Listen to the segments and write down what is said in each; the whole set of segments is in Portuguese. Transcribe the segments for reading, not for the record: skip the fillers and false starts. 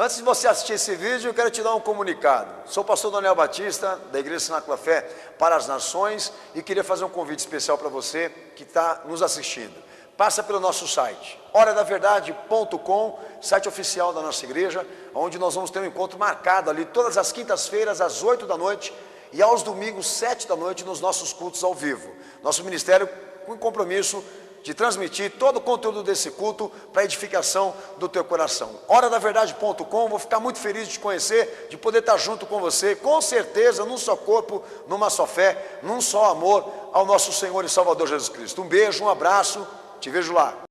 Antes de você assistir esse vídeo, eu quero te dar um comunicado. Sou o pastor Daniel Batista, da Igreja Cenáculo Fé para as Nações, e queria fazer um convite especial para você que está nos assistindo. Passa pelo nosso site, horadaverdade.com, site oficial da nossa igreja, onde nós vamos ter um encontro marcado ali todas as quintas-feiras, às 8 da noite, e aos domingos, 7 da noite, nos nossos cultos ao vivo. Nosso ministério com compromisso de transmitir todo o conteúdo desse culto para a edificação do teu coração. Horadaverdade.com, vou ficar muito feliz de te conhecer, de poder estar junto com você, com certeza, num só corpo, numa só fé, num só amor ao nosso Senhor e Salvador Jesus Cristo. Um beijo, um abraço, te vejo lá.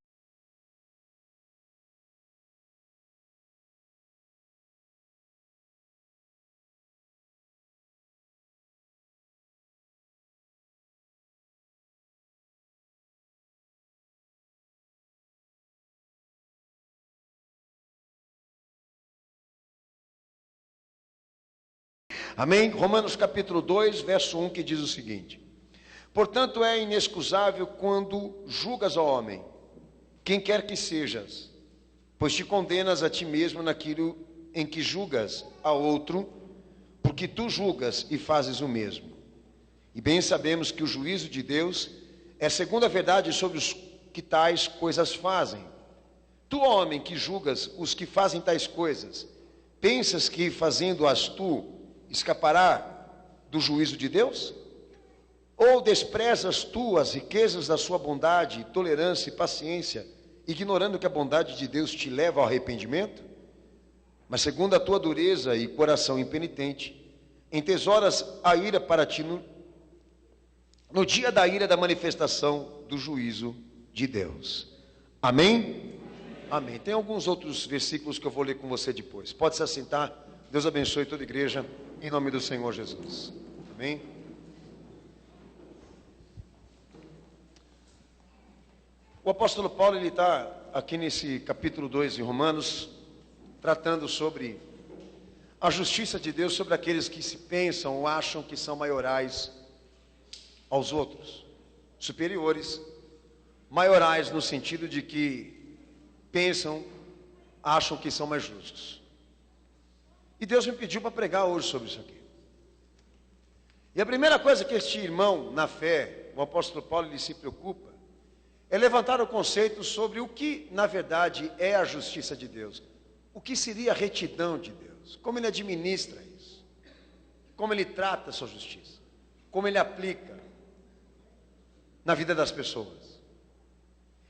Amém? Romanos capítulo 2, verso 1, que diz o seguinte: portanto é inexcusável quando julgas ao homem, quem quer que sejas, pois te condenas a ti mesmo naquilo em que julgas a outro, porque tu julgas e fazes o mesmo. E bem sabemos que o juízo de Deus é segundo a verdade sobre os que tais coisas fazem. Tu, homem, que julgas os que fazem tais coisas, pensas que fazendo-as tu escapará do juízo de Deus? Ou desprezas tu as riquezas da sua bondade, tolerância e paciência, ignorando que a bondade de Deus te leva ao arrependimento? Mas segundo a tua dureza e coração impenitente, entesouras a ira para ti no dia da ira da manifestação do juízo de Deus. Amém? Amém. Tem alguns outros versículos que eu vou ler com você depois. Pode se assentar. Deus abençoe toda a igreja, em nome do Senhor Jesus. Amém? O apóstolo Paulo, ele está aqui nesse capítulo 2 de Romanos, tratando sobre a justiça de Deus sobre aqueles que se pensam ou acham que são maiorais aos outros, superiores, maiorais no sentido de que pensam, acham que são mais justos. E Deus me pediu para pregar hoje sobre isso aqui. E a primeira coisa que este irmão na fé, o apóstolo Paulo, ele se preocupa, é levantar o conceito sobre o que na verdade é a justiça de Deus. O que seria a retidão de Deus? Como ele administra isso? Como ele trata a sua justiça? Como ele aplica na vida das pessoas?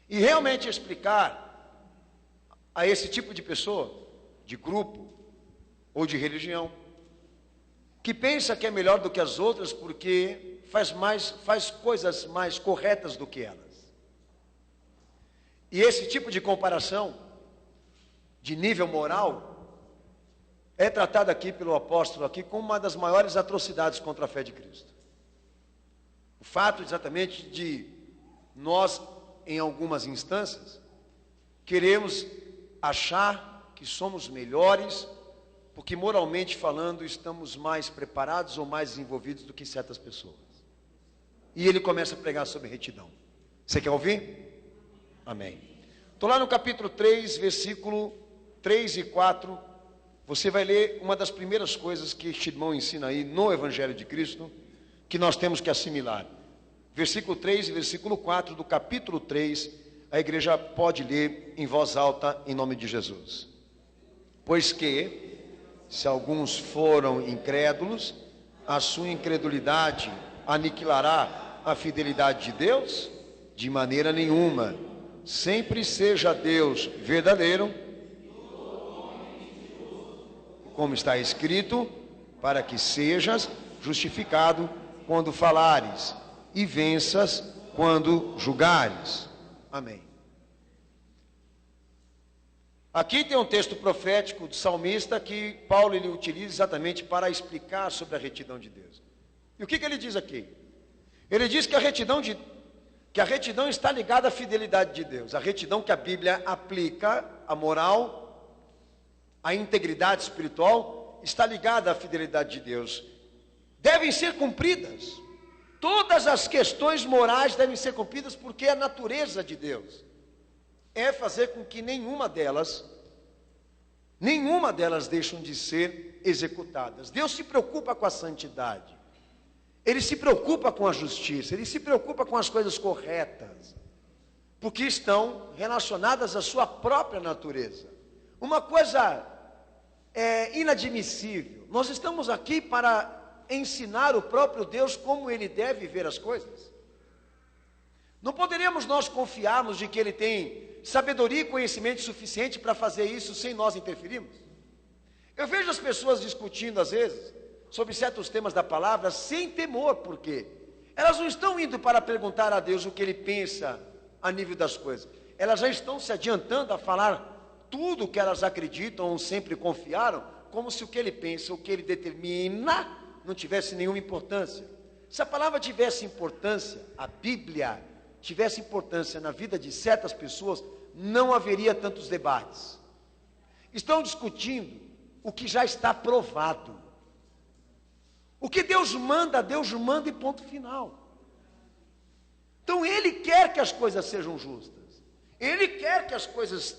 E realmente explicar a esse tipo de pessoa, de grupo, ou de religião, que pensa que é melhor do que as outras porque faz coisas mais corretas do que elas. E esse tipo de comparação, de nível moral, é tratado aqui pelo apóstolo aqui como uma das maiores atrocidades contra a fé de Cristo. O fato exatamente de nós, em algumas instâncias, queremos achar que somos melhores, porque moralmente falando estamos mais preparados ou mais desenvolvidos do que certas pessoas. E ele começa a pregar sobre retidão. Você quer ouvir? Amém. Estou lá no capítulo 3, versículo 3 e 4. Você vai ler uma das primeiras coisas que este irmão ensina aí no Evangelho de Cristo, que nós temos que assimilar. Versículo 3 e versículo 4 do capítulo 3, a igreja pode ler em voz alta em nome de Jesus. Pois que, se alguns foram incrédulos, a sua incredulidade aniquilará a fidelidade de Deus? De maneira nenhuma. Sempre seja Deus verdadeiro, como está escrito, para que sejas justificado quando falares e venças quando julgares. Amém. Aqui tem um texto profético do salmista que Paulo ele utiliza exatamente para explicar sobre a retidão de Deus. E o que ele diz aqui? Ele diz que a retidão está ligada à fidelidade de Deus. A retidão que a Bíblia aplica, a moral, a integridade espiritual, está ligada à fidelidade de Deus. Devem ser cumpridas. Todas as questões morais devem ser cumpridas porque é a natureza de Deus é fazer com que nenhuma delas nenhuma delas deixam de ser executadas. Deus se preocupa com a santidade, Ele se preocupa com a justiça, Ele se preocupa com as coisas corretas, porque estão relacionadas à sua própria natureza. Uma coisa inadmissível, nós estamos aqui para ensinar o próprio Deus como Ele deve ver as coisas. Não poderíamos nós confiarmos de que Ele tem sabedoria e conhecimento suficiente para fazer isso sem nós interferirmos? Eu vejo as pessoas discutindo às vezes sobre certos temas da palavra sem temor, porque elas não estão indo para perguntar a Deus o que Ele pensa a nível das coisas. Elas já estão se adiantando a falar tudo o que elas acreditam ou sempre confiaram, como se o que Ele pensa, o que Ele determina, não tivesse nenhuma importância. Se a palavra tivesse importância, a Bíblia tivesse importância na vida de certas pessoas, não haveria tantos debates. Estão discutindo o que já está provado. O que Deus manda e ponto final. Então Ele quer que as coisas sejam justas. Ele quer que as coisas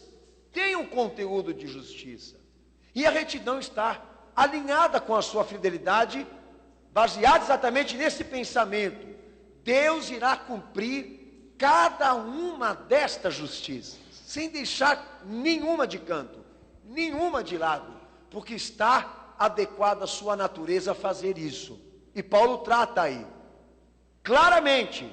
tenham conteúdo de justiça. E a retidão está alinhada com a sua fidelidade, baseada exatamente nesse pensamento. Deus irá cumprir cada uma destas justiças, sem deixar nenhuma de canto, nenhuma de lado, porque está adequada à sua natureza a fazer isso. E Paulo trata aí, claramente,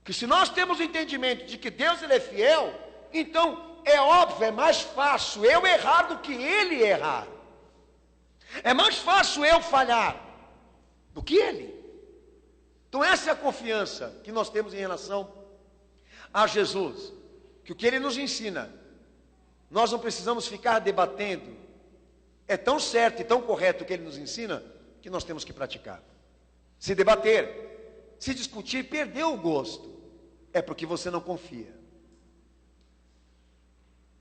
que se nós temos o entendimento de que Deus Ele é fiel, então é óbvio, é mais fácil eu errar do que Ele errar. É mais fácil eu falhar do que Ele. Então essa é a confiança que nós temos em relação a Jesus, que o que Ele nos ensina, nós não precisamos ficar debatendo. É tão certo e tão correto o que Ele nos ensina, que nós temos que praticar. Se debater, se discutir, perder o gosto, é porque você não confia.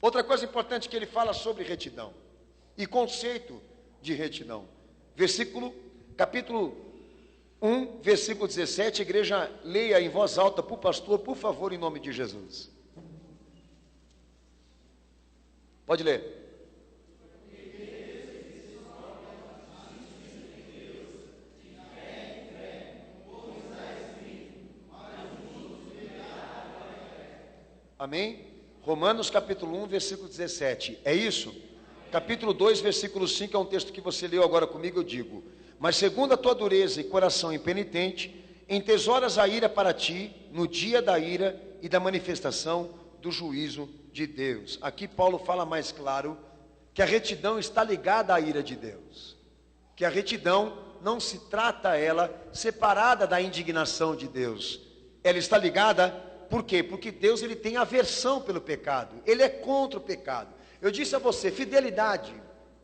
Outra coisa importante que ele fala sobre retidão, e conceito de retidão. Capítulo 1, versículo 17, a igreja leia em voz alta para o pastor, por favor, em nome de Jesus. Pode ler. Amém? Romanos capítulo 1, versículo 17. É isso? Capítulo 2, versículo 5 é um texto que você leu agora comigo, eu digo: mas segundo a tua dureza e coração impenitente, entesouras a ira para ti, no dia da ira e da manifestação do juízo de Deus. Aqui Paulo fala mais claro que a retidão está ligada à ira de Deus. Que a retidão não se trata ela separada da indignação de Deus. Ela está ligada, por quê? Porque Deus Ele tem aversão pelo pecado. Ele é contra o pecado. Eu disse a você, fidelidade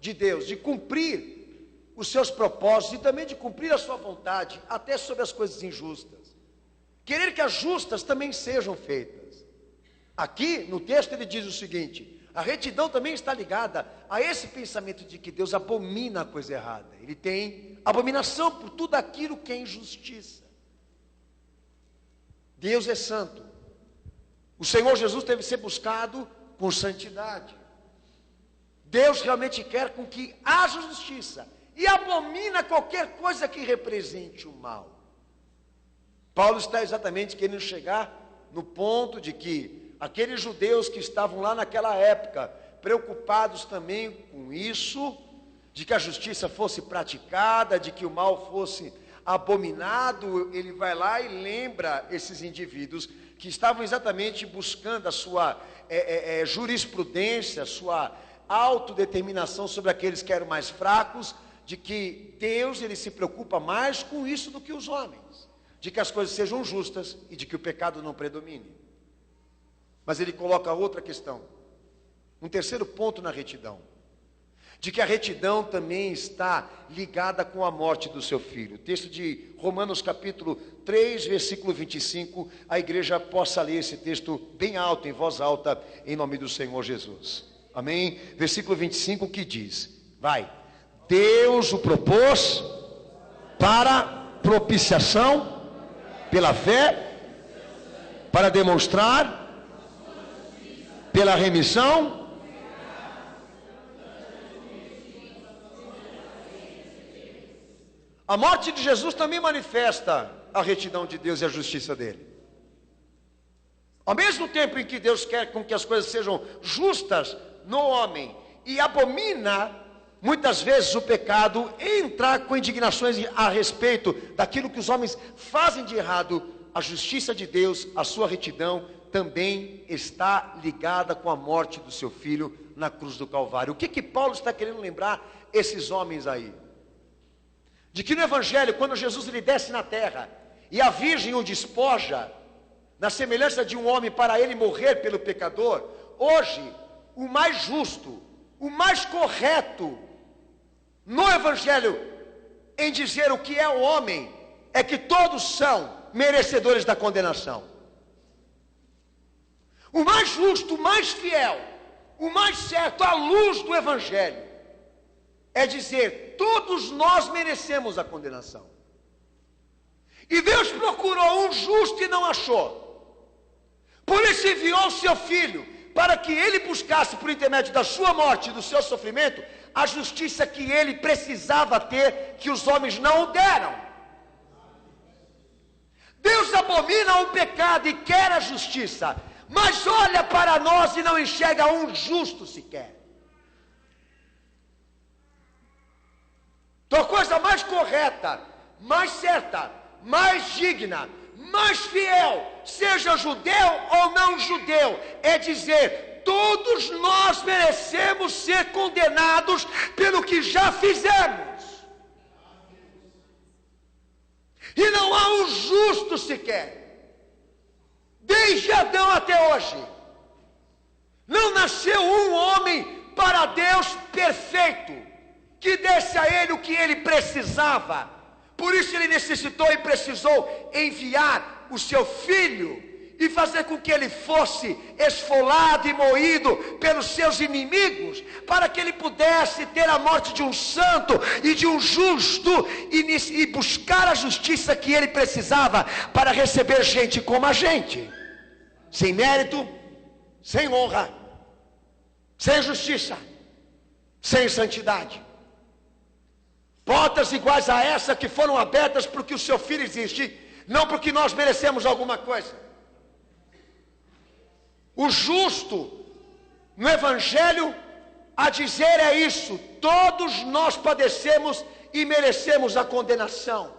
de Deus, de cumprir os seus propósitos e também de cumprir a sua vontade, até sobre as coisas injustas. Querer que as justas também sejam feitas. Aqui no texto ele diz o seguinte: a retidão também está ligada a esse pensamento de que Deus abomina a coisa errada. Ele tem abominação por tudo aquilo que é injustiça. Deus é santo. O Senhor Jesus deve ser buscado com santidade. Deus realmente quer com que haja justiça e abomina qualquer coisa que represente o mal. Paulo está exatamente querendo chegar no ponto de que aqueles judeus que estavam lá naquela época, preocupados também com isso, de que a justiça fosse praticada, de que o mal fosse abominado, ele vai lá e lembra esses indivíduos que estavam exatamente buscando a sua jurisprudência, a sua autodeterminação sobre aqueles que eram mais fracos, de que Deus ele se preocupa mais com isso do que os homens, de que as coisas sejam justas e de que o pecado não predomine. Mas ele coloca outra questão, um terceiro ponto na retidão, de que a retidão também está ligada com a morte do seu filho. O texto de Romanos capítulo 3, versículo 25, a igreja possa ler esse texto bem alto, em voz alta, em nome do Senhor Jesus. Amém? Versículo 25 que diz, vai: Deus o propôs para propiciação pela fé, para demonstrar pela remissão A morte de Jesus também manifesta a retidão de Deus e a justiça dele. Ao mesmo tempo em que Deus quer com que as coisas sejam justas no homem e abomina muitas vezes o pecado, entrar com indignações a respeito daquilo que os homens fazem de errado, a justiça de Deus, a sua retidão, também está ligada com a morte do seu filho na cruz do Calvário. O que Paulo está querendo lembrar esses homens aí? De que no Evangelho, quando Jesus ele desce na terra e a virgem o despoja, na semelhança de um homem para ele morrer pelo pecador, hoje, o mais justo, o mais correto no Evangelho em dizer o que é o homem, é que todos são merecedores da condenação. O mais justo, o mais fiel, o mais certo, à luz do Evangelho, é dizer, todos nós merecemos a condenação. E Deus procurou um justo e não achou. Por isso enviou o seu filho, para que ele buscasse, por intermédio da sua morte e do seu sofrimento, a justiça que ele precisava ter, que os homens não o deram. Deus abomina o pecado e quer a justiça, mas olha para nós e não enxerga um justo sequer. Então a coisa mais correta, mais certa, mais digna, mais fiel, seja judeu ou não judeu, é dizer, todos nós merecemos ser condenados pelo que já fizemos. E não há um justo sequer. Desde Adão até hoje, não nasceu um homem para Deus perfeito, que desse a ele o que ele precisava. Por isso ele necessitou e precisou enviar o seu filho e fazer com que ele fosse esfolado e moído pelos seus inimigos, para que ele pudesse ter a morte de um santo e de um justo e buscar a justiça que ele precisava para receber gente como a gente, sem mérito, sem honra, sem justiça, sem santidade. Portas iguais a essa que foram abertas porque o seu filho existe, não porque nós merecemos alguma coisa. O justo no Evangelho a dizer é isso: todos nós padecemos e merecemos a condenação.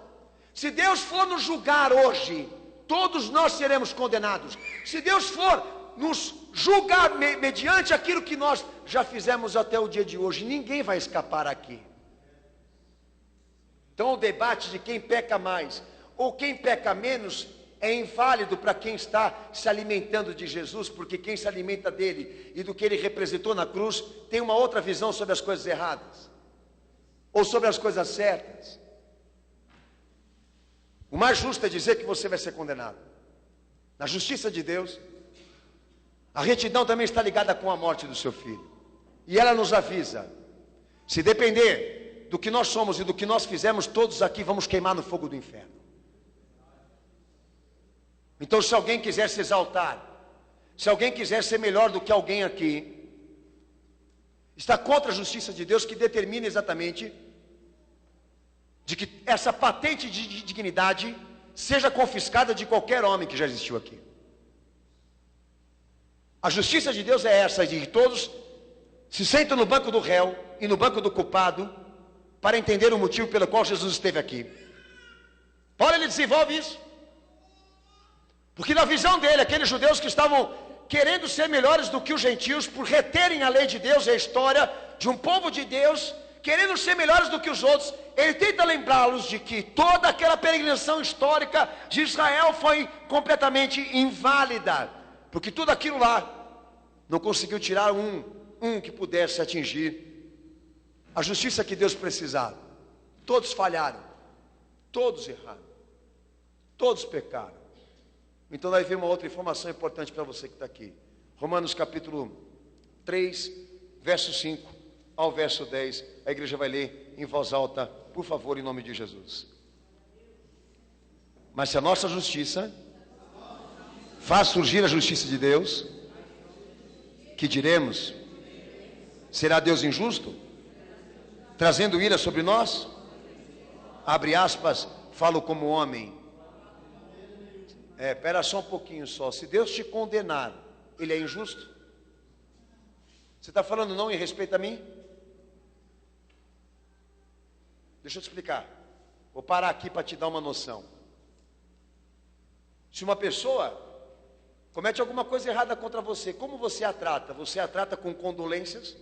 Se Deus for nos julgar hoje, todos nós seremos condenados. Se Deus for nos julgar mediante aquilo que nós já fizemos até o dia de hoje, ninguém vai escapar aqui. Então o debate de quem peca mais ou quem peca menos é inválido para quem está se alimentando de Jesus, porque quem se alimenta dele e do que ele representou na cruz tem uma outra visão sobre as coisas erradas ou sobre as coisas certas. O mais justo é dizer que você vai ser condenado. Na justiça de Deus, a retidão também está ligada com a morte do seu filho, e ela nos avisa: se depender do que nós somos e do que nós fizemos, todos aqui vamos queimar no fogo do inferno. Então, se alguém quiser se exaltar, se alguém quiser ser melhor do que alguém aqui, está contra a justiça de Deus, que determina exatamente de que essa patente de dignidade seja confiscada de qualquer homem que já existiu aqui. A justiça de Deus é essa, de que todos se sentam no banco do réu e no banco do culpado, para entender o motivo pelo qual Jesus esteve aqui. Paulo ele desenvolve isso, porque na visão dele, aqueles judeus que estavam querendo ser melhores do que os gentios, por reterem a lei de Deus e a história de um povo de Deus, querendo ser melhores do que os outros, ele tenta lembrá-los de que toda aquela peregrinação histórica de Israel foi completamente inválida, porque tudo aquilo lá não conseguiu tirar um que pudesse atingir a justiça que Deus precisava. Todos falharam, todos erraram, todos pecaram. Então daí vem uma outra informação importante para você que está aqui. Romanos capítulo 3, verso 5 ao verso 10. A igreja vai ler em voz alta, por favor, em nome de Jesus. Mas se a nossa justiça faz surgir a justiça de Deus, que diremos? Será Deus injusto, trazendo ira sobre nós? abre aspas, falo como homem. Espera só um pouquinho só. Se Deus te condenar, Ele é injusto? Você está falando não em respeito a mim? Deixa eu te explicar. Vou parar aqui para te dar uma noção. Se uma pessoa comete alguma coisa errada contra você, como você a trata? Você a trata com condolências?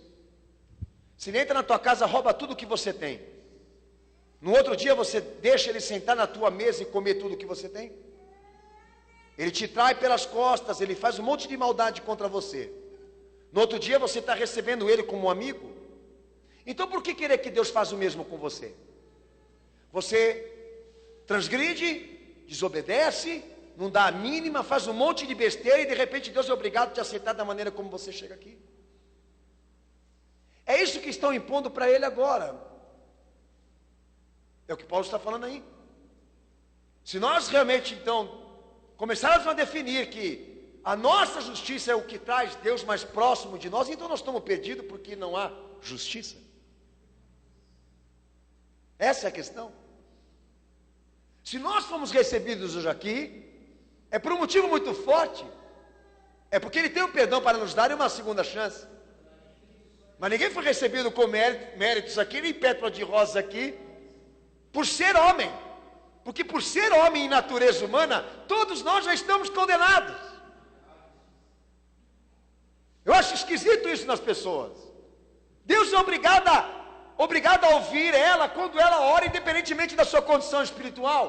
Se ele entra na tua casa, rouba tudo que você tem. No outro dia você deixa ele sentar na tua mesa e comer tudo que você tem? Ele te trai pelas costas, ele faz um monte de maldade contra você. No outro dia você está recebendo ele como um amigo? Então por que querer que Deus faça o mesmo com você? Você transgride, desobedece, não dá a mínima, faz um monte de besteira e de repente Deus é obrigado a te aceitar da maneira como você chega aqui. É isso que estão impondo para ele agora. É o que Paulo está falando aí. Se nós realmente então começarmos a definir que a nossa justiça é o que traz Deus mais próximo de nós, então nós estamos perdidos porque não há justiça. Essa é a questão. Se nós fomos recebidos hoje aqui, é por um motivo muito forte. É porque Ele tem o perdão para nos dar uma segunda chance. Mas ninguém foi recebido com méritos aqui, nem pétala de rosas aqui, por ser homem. Porque por ser homem em natureza humana, todos nós já estamos condenados. Eu acho esquisito isso nas pessoas. Deus é obrigado a ouvir ela quando ela ora, independentemente da sua condição espiritual.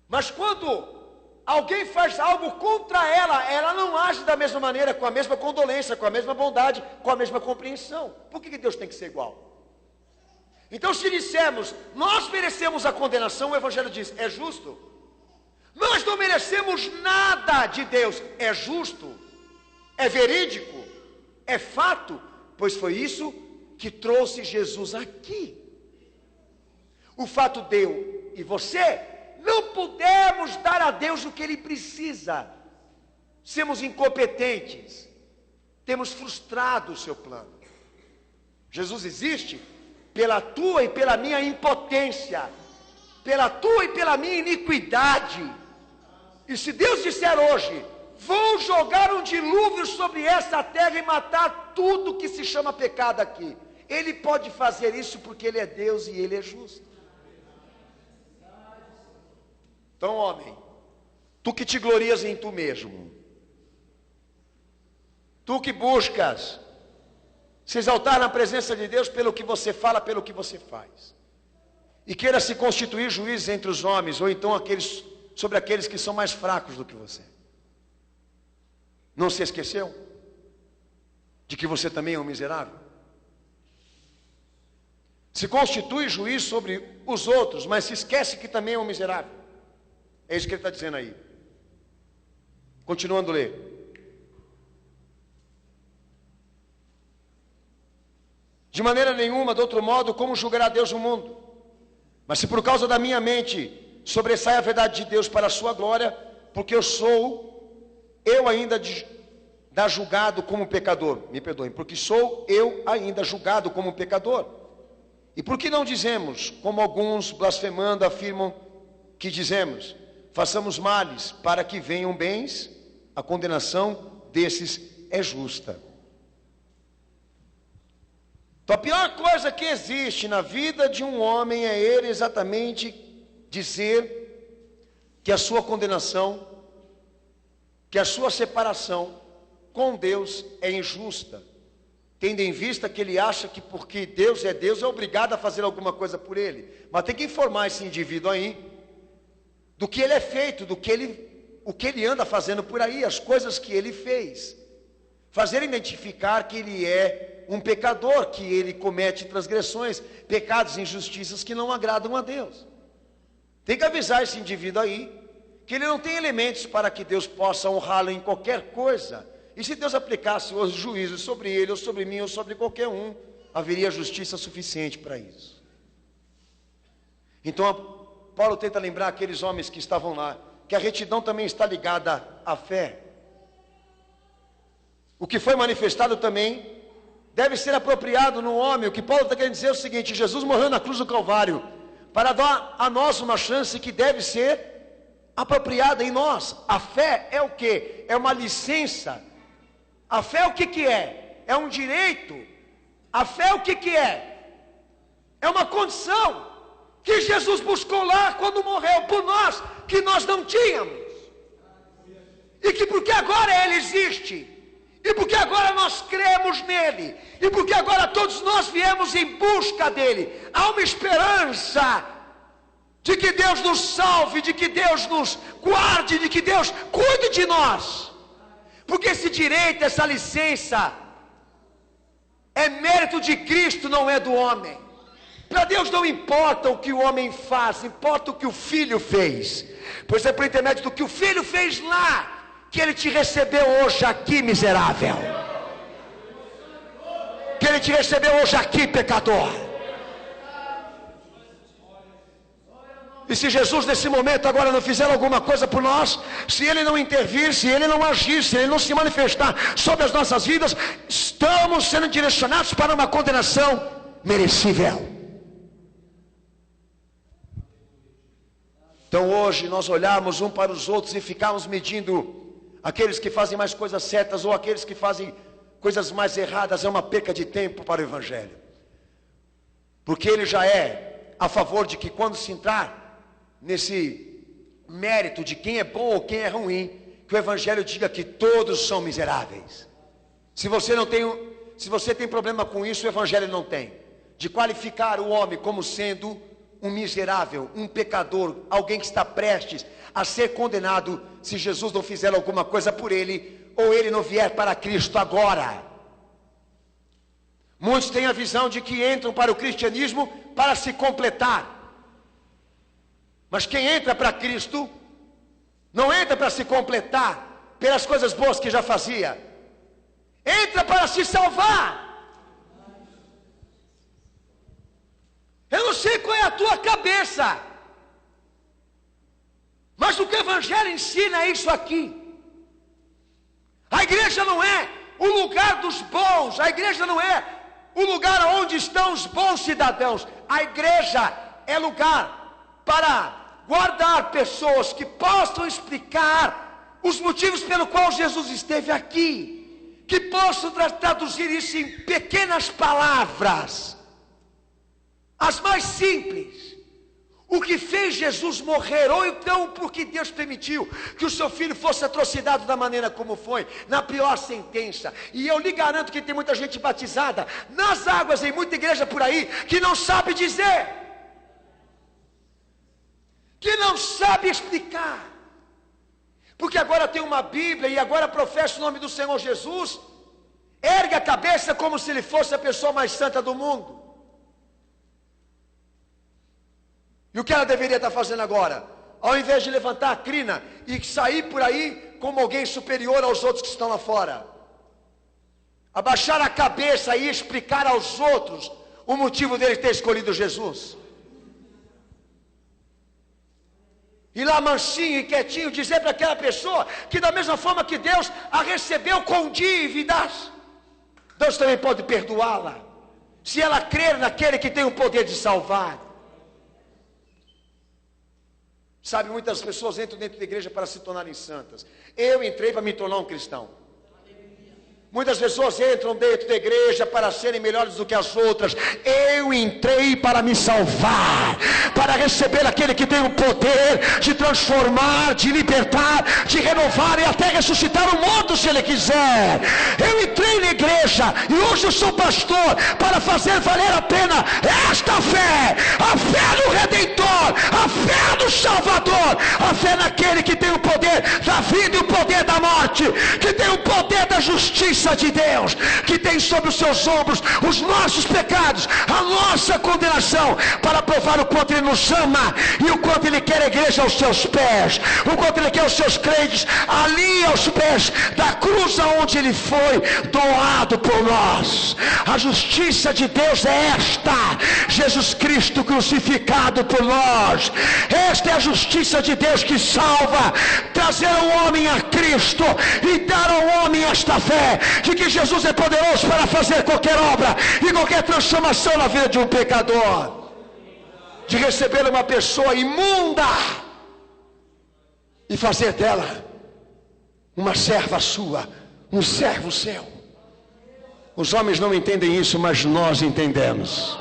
Mas quando alguém faz algo contra ela não age da mesma maneira, com a mesma condolência, com a mesma bondade, com a mesma compreensão. Por que Deus tem que ser igual? Então se dissermos, nós merecemos a condenação, o Evangelho diz, é justo? Nós não merecemos nada de Deus, é justo? É verídico? É fato? Pois foi isso que trouxe Jesus aqui. O fato de eu e você não pudermos dar a Deus o que Ele precisa. Somos incompetentes. Temos frustrado o seu plano. Jesus existe pela tua e pela minha impotência, pela tua e pela minha iniquidade. E se Deus disser hoje, vou jogar um dilúvio sobre essa terra e matar tudo que se chama pecado aqui, Ele pode fazer isso porque Ele é Deus e Ele é justo. Então, homem, tu que te glorias em tu mesmo, tu que buscas se exaltar na presença de Deus pelo que você fala, pelo que você faz, e queira se constituir juiz entre os homens, ou então sobre aqueles que são mais fracos do que você, não se esqueceu de que você também é um miserável? Se constitui juiz sobre os outros, mas se esquece que também é um miserável. É isso que ele está dizendo aí. Continuando a ler. De maneira nenhuma, de outro modo, como julgará Deus o mundo? Mas se por causa da minha mente sobressai a verdade de Deus para a sua glória, porque eu ainda julgado como pecador. Me perdoem, porque sou eu ainda julgado como pecador. E por que não dizemos, como alguns blasfemando afirmam que dizemos, façamos males para que venham bens? A condenação desses é justa. Então a pior coisa que existe na vida de um homem é ele exatamente dizer que a sua condenação, que a sua separação com Deus é injusta, tendo em vista que ele acha que porque Deus é obrigado a fazer alguma coisa por ele. Mas tem que informar esse indivíduo aí do que ele é feito, o que ele anda fazendo por aí, as coisas que ele fez. Fazer identificar que ele é um pecador, que ele comete transgressões, pecados e injustiças que não agradam a Deus. Tem que avisar esse indivíduo aí que ele não tem elementos para que Deus possa honrá-lo em qualquer coisa. E se Deus aplicasse os juízos sobre ele, ou sobre mim, ou sobre qualquer um, haveria justiça suficiente para isso. Então Paulo tenta lembrar aqueles homens que estavam lá, que a retidão também está ligada à fé. O que foi manifestado também deve ser apropriado no homem. O que Paulo está querendo dizer é o seguinte: Jesus morreu na cruz do Calvário para dar a nós uma chance que deve ser apropriada em nós. A fé é o quê? É uma licença. A fé o que é? É um direito. A fé o que é? É uma condição que Jesus buscou lá quando morreu por nós, que nós não tínhamos. E que porque agora Ele existe, e porque agora nós cremos nele, e porque agora todos nós viemos em busca dele, há uma esperança de que Deus nos salve, de que Deus nos guarde, de que Deus cuide de nós. Porque esse direito, essa licença, é mérito de Cristo, não é do homem. Para Deus não importa o que o homem faz, importa o que o Filho fez. Pois é por intermédio do que o Filho fez lá, que Ele te recebeu hoje aqui, miserável. Que Ele te recebeu hoje aqui, pecador. E se Jesus nesse momento agora não fizer alguma coisa por nós, se Ele não intervir, se Ele não agir, se Ele não se manifestar sobre as nossas vidas, estamos sendo direcionados para uma condenação merecível. Então hoje nós olharmos um para os outros e ficarmos medindo aqueles que fazem mais coisas certas ou aqueles que fazem coisas mais erradas, é uma perca de tempo para o Evangelho. Porque ele já é a favor de que quando se entrar nesse mérito de quem é bom ou quem é ruim, que o Evangelho diga que todos são miseráveis. Se você tem problema com isso, o Evangelho não tem. De qualificar o homem como sendo um miserável, um pecador, alguém que está prestes a ser condenado, se Jesus não fizer alguma coisa por ele, ou ele não vier para Cristo agora. Muitos têm a visão de que entram para o cristianismo para se completar. Mas quem entra para Cristo, não entra para se completar pelas coisas boas que já fazia. Entra para se salvar. Eu não sei qual é a tua cabeça, mas o que o Evangelho ensina é isso aqui. A igreja não é o lugar dos bons, a igreja não é o lugar onde estão os bons cidadãos. A igreja é lugar para guardar pessoas que possam explicar os motivos pelo qual Jesus esteve aqui, que possam traduzir isso em pequenas palavras, as mais simples. O que fez Jesus morrer, ou então porque Deus permitiu que o seu filho fosse atrocidado da maneira como foi, na pior sentença. E eu lhe garanto que tem muita gente batizada nas águas, em muita igreja por aí, que não sabe dizer, que não sabe explicar, porque agora tem uma Bíblia e agora professa o nome do Senhor Jesus, ergue a cabeça como se ele fosse a pessoa mais santa do mundo. E o que ela deveria estar fazendo agora? Ao invés de levantar a crina e sair por aí como alguém superior aos outros que estão lá fora, abaixar a cabeça e explicar aos outros o motivo dele ter escolhido Jesus. E lá mansinho e quietinho dizer para aquela pessoa que da mesma forma que Deus a recebeu com dívidas, Deus também pode perdoá-la, se ela crer naquele que tem o poder de salvar. Sabe, muitas pessoas entram dentro da igreja para se tornarem santas. Eu entrei para me tornar um cristão. Muitas pessoas entram dentro da igreja para serem melhores do que as outras. Eu entrei para me salvar, para receber aquele que tem o poder de transformar, de libertar, de renovar e até ressuscitar o mundo se ele quiser. Eu entrei na igreja e hoje eu sou pastor para fazer valer a pena esta fé, a fé no Redentor, a fé no Salvador, a fé naquele que tem o poder da vida e o poder da morte, que tem o poder da justiça de Deus, que tem sobre os seus ombros os nossos pecados, a nossa condenação, para provar o quanto Ele nos ama e o quanto Ele quer a igreja aos seus pés, o quanto Ele quer os seus crentes ali aos pés da cruz aonde Ele foi doado por nós. A justiça de Deus é esta: Jesus Cristo crucificado por nós. Esta é a justiça de Deus que salva, trazer o homem a Cristo e dar ao homem esta fé de que Jesus é poderoso para fazer qualquer obra e qualquer transformação na vida de um pecador. de receber uma pessoa imunda e fazer dela uma serva sua, um servo seu. Os homens não entendem isso, mas nós entendemos.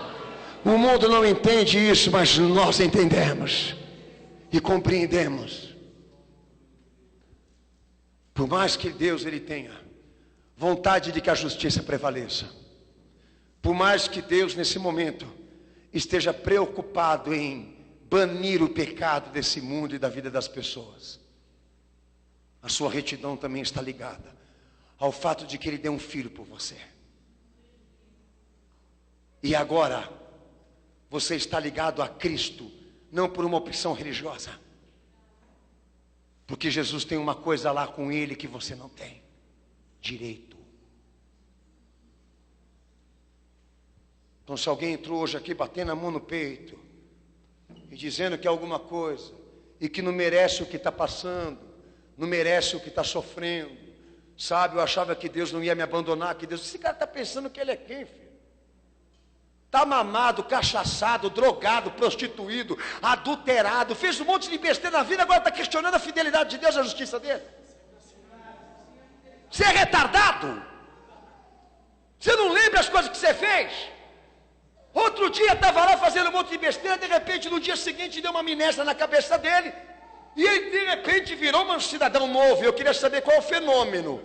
O mundo não entende isso, mas nós entendemos e compreendemos. Por mais que Deus ele tenha vontade de que a justiça prevaleça, por mais que Deus nesse momento esteja preocupado em banir o pecado desse mundo e da vida das pessoas, a sua retidão também está ligada ao fato de que ele deu um filho por você. E agora você está ligado a Cristo, não por uma opção religiosa, porque Jesus tem uma coisa lá com ele que você não tem: direito. Então, se alguém entrou hoje aqui batendo a mão no peito e dizendo que é alguma coisa e que não merece o que está passando, não merece o que está sofrendo, sabe, eu achava que Deus não ia me abandonar, que Deus, esse cara está pensando que ele é quem, filho? Está mamado, cachaçado, drogado, prostituído, adulterado, fez um monte de besteira na vida, agora está questionando a fidelidade de Deus, a justiça dele. Você é retardado? Você não lembra as coisas que você fez? Outro dia estava lá fazendo um monte de besteira, de repente no dia seguinte deu uma amnésia na cabeça dele, e ele de repente virou um cidadão novo. Eu queria saber qual é o fenômeno,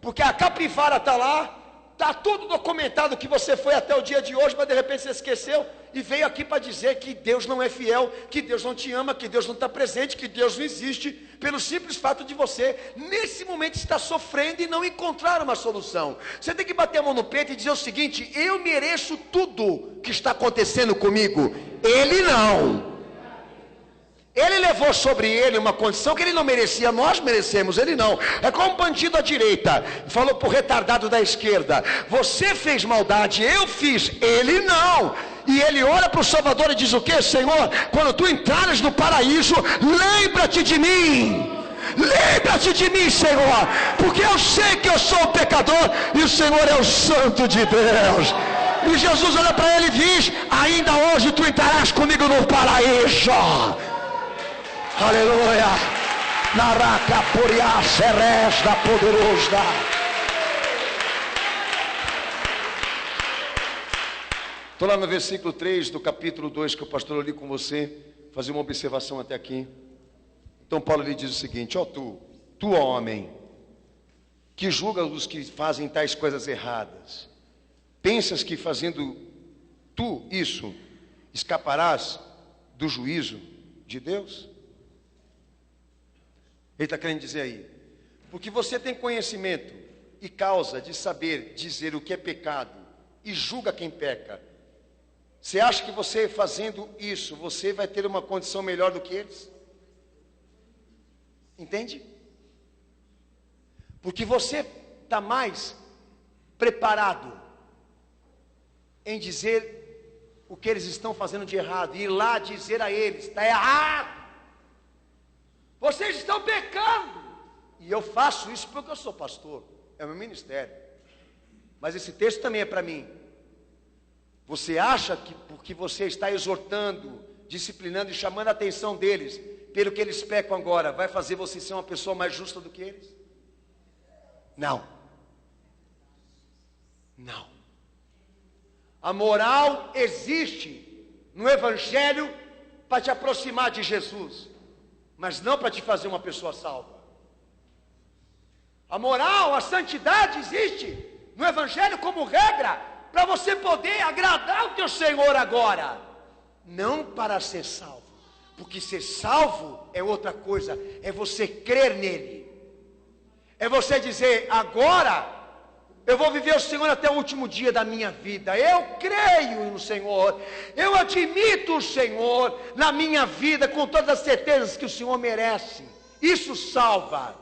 porque a capivara está lá, está tudo documentado que você foi até o dia de hoje, mas de repente você esqueceu e veio aqui para dizer que Deus não é fiel, que Deus não te ama, que Deus não está presente, que Deus não existe, pelo simples fato de você, nesse momento, estar sofrendo e não encontrar uma solução. Você tem que bater a mão no peito e dizer o seguinte: eu mereço tudo que está acontecendo comigo, ele não. Ele levou sobre ele uma condição que ele não merecia, nós merecemos, ele não. É como um bandido à direita falou para o retardado da esquerda: você fez maldade, eu fiz, ele não. E ele ora para o Salvador e diz o que? Senhor, quando tu entrares no paraíso, lembra-te de mim. Lembra-te de mim, Senhor, porque eu sei que eu sou um pecador e o Senhor é o Santo de Deus. E Jesus olha para ele e diz: ainda hoje tu entrarás comigo no paraíso. Aleluia. Naraca puriá seresta poderosa. Estou lá no versículo 3 do capítulo 2 que o pastor li com você, fazer uma observação até aqui. Então Paulo lhe diz o seguinte: ó tu homem, que julga os que fazem tais coisas erradas, pensas que fazendo tu isso, escaparás do juízo de Deus? Ele está querendo dizer aí, porque você tem conhecimento e causa de saber dizer o que é pecado e julga quem peca, você acha que você fazendo isso, você vai ter uma condição melhor do que eles? Entende? Porque você está mais preparado em dizer o que eles estão fazendo de errado, e ir lá dizer a eles: está errado, vocês estão pecando. E eu faço isso porque eu sou pastor, é o meu ministério, mas esse texto também é para mim. Você acha que porque você está exortando, disciplinando e chamando a atenção deles pelo que eles pecam agora, vai fazer você ser uma pessoa mais justa do que eles? Não. Não. A moral existe no Evangelho para te aproximar de Jesus, mas não para te fazer uma pessoa salva. A moral, a santidade existe no Evangelho como regra para você poder agradar o teu Senhor agora, não para ser salvo, porque ser salvo é outra coisa, é você crer nele, é você dizer: agora eu vou viver o Senhor até o último dia da minha vida, eu creio no Senhor, eu admito o Senhor na minha vida com todas as certezas que o Senhor merece. Isso salva.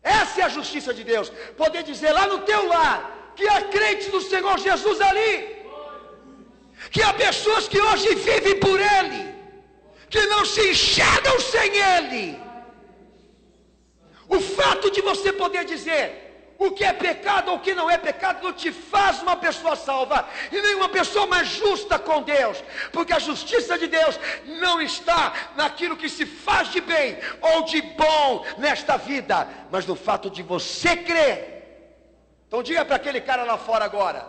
Essa é a justiça de Deus, poder dizer lá no teu lar que há crentes do Senhor Jesus ali, que há pessoas que hoje vivem por Ele, que não se enxergam sem Ele. O fato de você poder dizer: O que é pecado ou o que não é pecado não te faz uma pessoa salva, e nem uma pessoa mais justa com Deus, porque a justiça de Deus não está naquilo que se faz de bem ou de bom nesta vida, mas no fato de você crer. Então diga para aquele cara lá fora agora,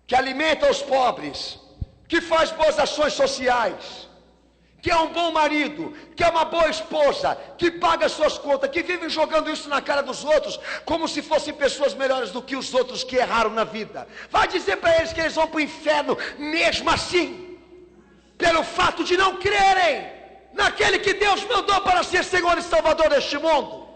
que alimenta os pobres, que faz boas ações sociais, que é um bom marido, que é uma boa esposa, que paga suas contas, que vive jogando isso na cara dos outros, como se fossem pessoas melhores do que os outros que erraram na vida. Vai dizer para eles que eles vão para o inferno mesmo assim, pelo fato de não crerem naquele que Deus mandou para ser Senhor e Salvador deste mundo.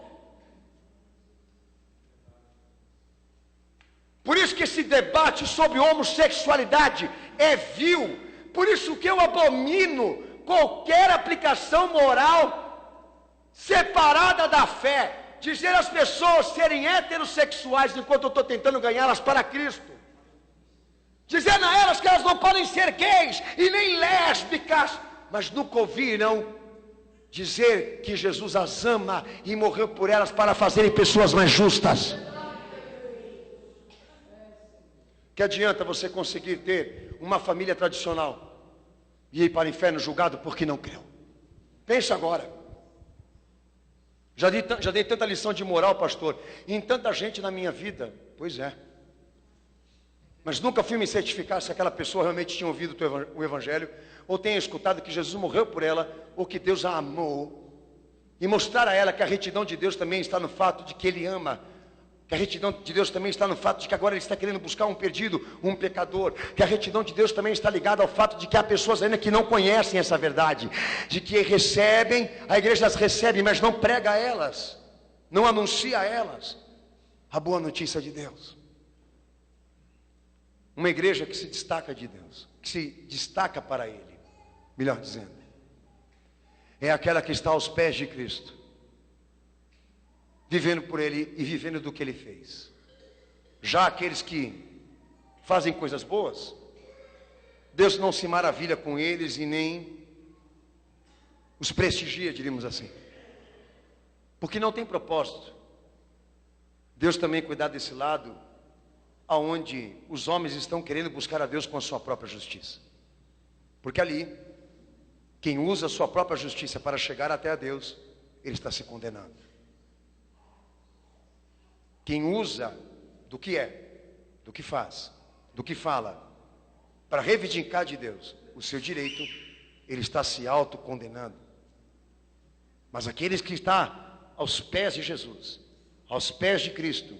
Por isso que esse debate sobre homossexualidade é vil. Por isso que eu abomino qualquer aplicação moral separada da fé, dizer às pessoas serem heterossexuais enquanto eu estou tentando ganhá-las para Cristo, dizendo a elas que elas não podem ser gays e nem lésbicas, mas nunca ouviram dizer que Jesus as ama e morreu por elas para fazerem pessoas mais justas. Que adianta você conseguir ter uma família tradicional e ir para o inferno julgado porque não creu? Pensa agora. Já dei tanta lição de moral, pastor, em tanta gente na minha vida. Pois é. Mas nunca fui me certificar se aquela pessoa realmente tinha ouvido o evangelho, ou tenha escutado que Jesus morreu por ela, ou que Deus a amou, e mostrar a ela que a retidão de Deus também está no fato de que Ele ama, que a retidão de Deus também está no fato de que agora Ele está querendo buscar um perdido, um pecador, que a retidão de Deus também está ligada ao fato de que há pessoas ainda que não conhecem essa verdade, de que recebem, a igreja as recebe, mas não prega a elas, não anuncia a elas a boa notícia de Deus. Uma igreja que se destaca de Deus, que se destaca para Ele, melhor dizendo, é aquela que está aos pés de Cristo, vivendo por Ele e vivendo do que Ele fez. Já aqueles que fazem coisas boas, Deus não se maravilha com eles e nem os prestigia, diríamos assim, porque não tem propósito. Deus também cuidar desse lado, aonde os homens estão querendo buscar a Deus com a sua própria justiça, porque ali, quem usa a sua própria justiça para chegar até a Deus, ele está se condenando. Quem usa do que é, do que faz, do que fala, para reivindicar de Deus o seu direito, ele está se autocondenando. Mas aqueles que estão aos pés de Jesus, aos pés de Cristo,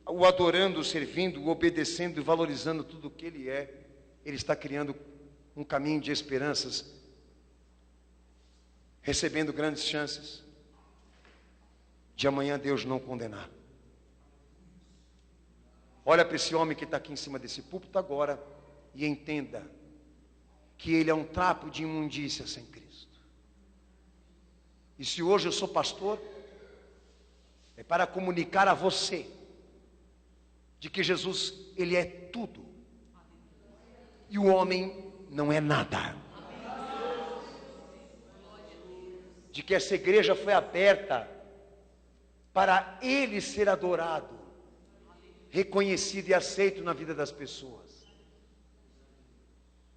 o adorando, o servindo, o obedecendo e valorizando tudo o que Ele é, Ele está criando um caminho de esperanças, recebendo grandes chances de amanhã Deus não condenar. Olha para esse homem que está aqui em cima desse púlpito agora e entenda que ele é um trapo de imundícia sem Cristo. E se hoje eu sou pastor, é para comunicar a você de que Jesus, Ele é tudo e o homem não é nada. De que essa igreja foi aberta para Ele ser adorado, reconhecido e aceito na vida das pessoas,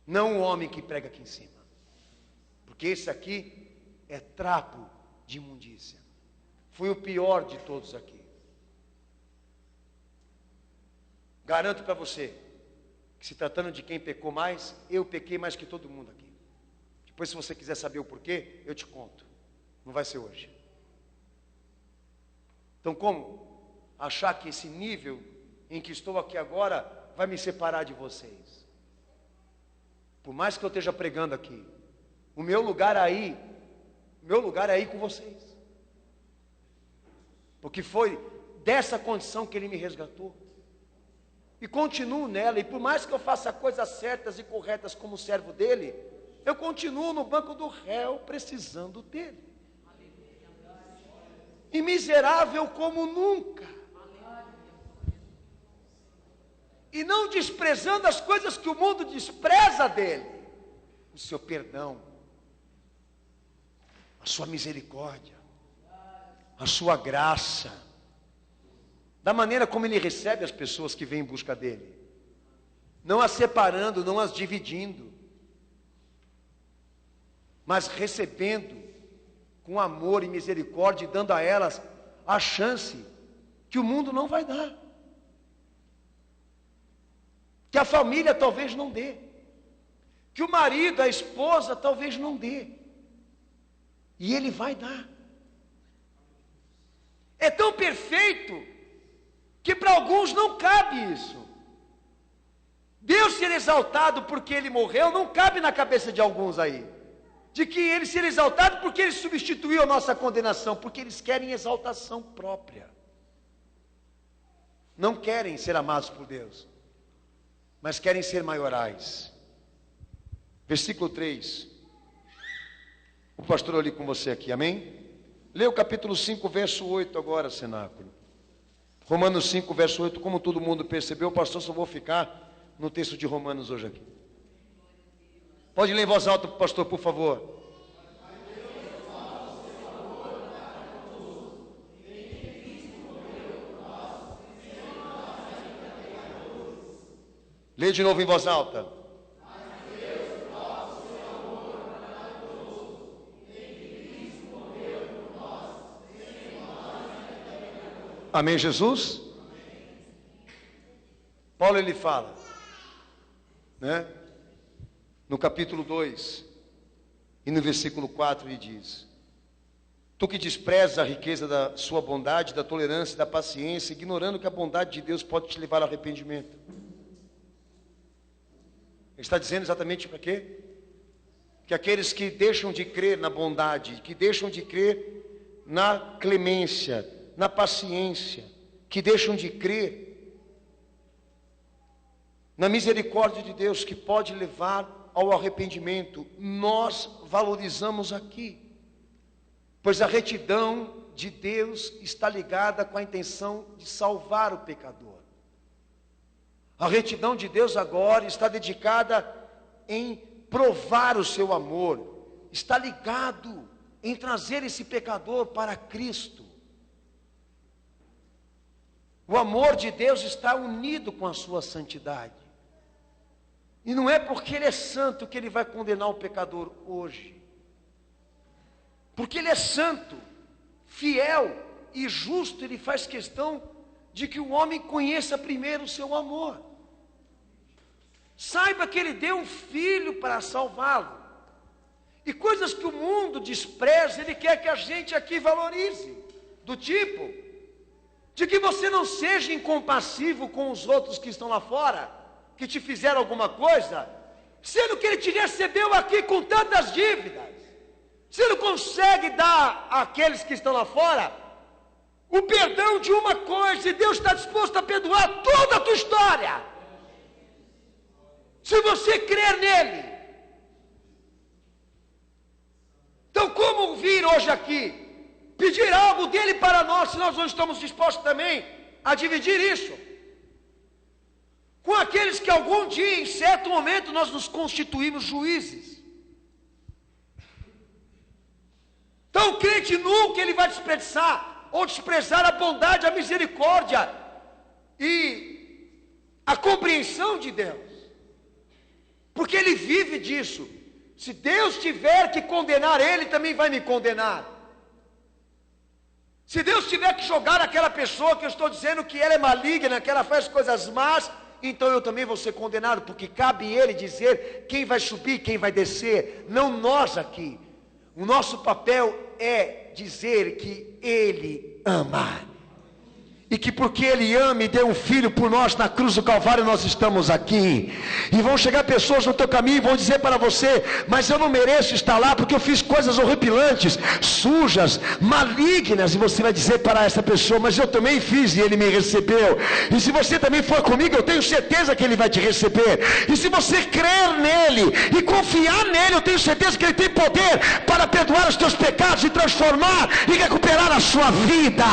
não o homem que prega aqui em cima, porque esse aqui é trapo de imundícia, foi o pior de todos aqui. Garanto para você que, se tratando de quem pecou mais, eu pequei mais que todo mundo aqui. Depois, se você quiser saber o porquê, eu te conto, não vai ser hoje. Então, como achar que esse nível em que estou aqui agora vai me separar de vocês? Por mais que eu esteja pregando aqui, o meu lugar é aí com vocês, porque foi dessa condição que Ele me resgatou, e continuo nela. E por mais que eu faça coisas certas e corretas como servo dele, eu continuo no banco do réu, precisando dele, e miserável como nunca, e não desprezando as coisas que o mundo despreza dele: o seu perdão, a sua misericórdia, a sua graça, da maneira como Ele recebe as pessoas que vêm em busca dEle, não as separando, não as dividindo, mas recebendo com amor e misericórdia, e dando a elas a chance que o mundo não vai dar, que a família talvez não dê, que o marido, a esposa talvez não dê, e Ele vai dar. É tão perfeito que para alguns não cabe isso. Deus ser exaltado porque Ele morreu não cabe na cabeça de alguns aí, de que Ele ser exaltado porque Ele substituiu a nossa condenação, porque eles querem exaltação própria, não querem ser amados por Deus, mas querem ser maiorais. Versículo 3, o pastor eu li com você aqui, amém? Lê o capítulo 5, verso 8 agora, cenáculo. Romanos 5, verso 8, como todo mundo percebeu, pastor, só vou ficar no texto de Romanos hoje aqui. Pode ler em voz alta, pastor, por favor. Lê de novo em voz alta. Amém, Jesus? Paulo ele fala, né? No capítulo 2 e no versículo 4 ele diz: tu que desprezas a riqueza da sua bondade, da tolerância e da paciência, ignorando que a bondade de Deus pode te levar ao arrependimento. Ele está dizendo exatamente para quê? Que aqueles que deixam de crer na bondade, que deixam de crer na clemência, na paciência, que deixam de crer na misericórdia de Deus, que pode levar ao arrependimento, nós valorizamos aqui, pois a retidão de Deus está ligada com a intenção de salvar o pecador. A retidão de Deus agora está dedicada em provar o seu amor, está ligado em trazer esse pecador para Cristo. O amor de Deus está unido com a sua santidade. E não é porque Ele é santo que Ele vai condenar o pecador hoje. Porque Ele é santo, fiel e justo, Ele faz questão de que o homem conheça primeiro o seu amor. Saiba que Ele deu um filho para salvá-lo. E coisas que o mundo despreza, Ele quer que a gente aqui valorize. Do tipo, de que você não seja incompassivo com os outros que estão lá fora, que te fizeram alguma coisa, sendo que Ele te recebeu aqui com tantas dívidas. Você não consegue dar àqueles que estão lá fora o perdão de uma coisa, e Deus está disposto a perdoar toda a tua história, se você crer nele. Então, como vir hoje aqui, pedir algo dele para nós, se nós não estamos dispostos também a dividir isso com aqueles que algum dia, em certo momento, nós nos constituímos juízes? Então o crente nunca ele vai desperdiçar ou desprezar a bondade, a misericórdia e a compreensão de Deus, porque ele vive disso. Se Deus tiver que condenar ele, também vai me condenar. Se Deus tiver que jogar aquela pessoa que eu estou dizendo que ela é maligna, que ela faz coisas más, então eu também vou ser condenado, porque cabe Ele dizer quem vai subir, quem vai descer, não nós aqui. O nosso papel é dizer que Ele ama, e que porque Ele ama e deu um filho por nós na cruz do Calvário, nós estamos aqui. E vão chegar pessoas no teu caminho e vão dizer para você: mas eu não mereço estar lá, porque eu fiz coisas horripilantes, sujas, malignas. E você vai dizer para essa pessoa: mas eu também fiz e Ele me recebeu. E se você também for comigo, eu tenho certeza que Ele vai te receber. E se você crer nele e confiar nele, eu tenho certeza que Ele tem poder para perdoar os teus pecados e transformar e recuperar a sua vida.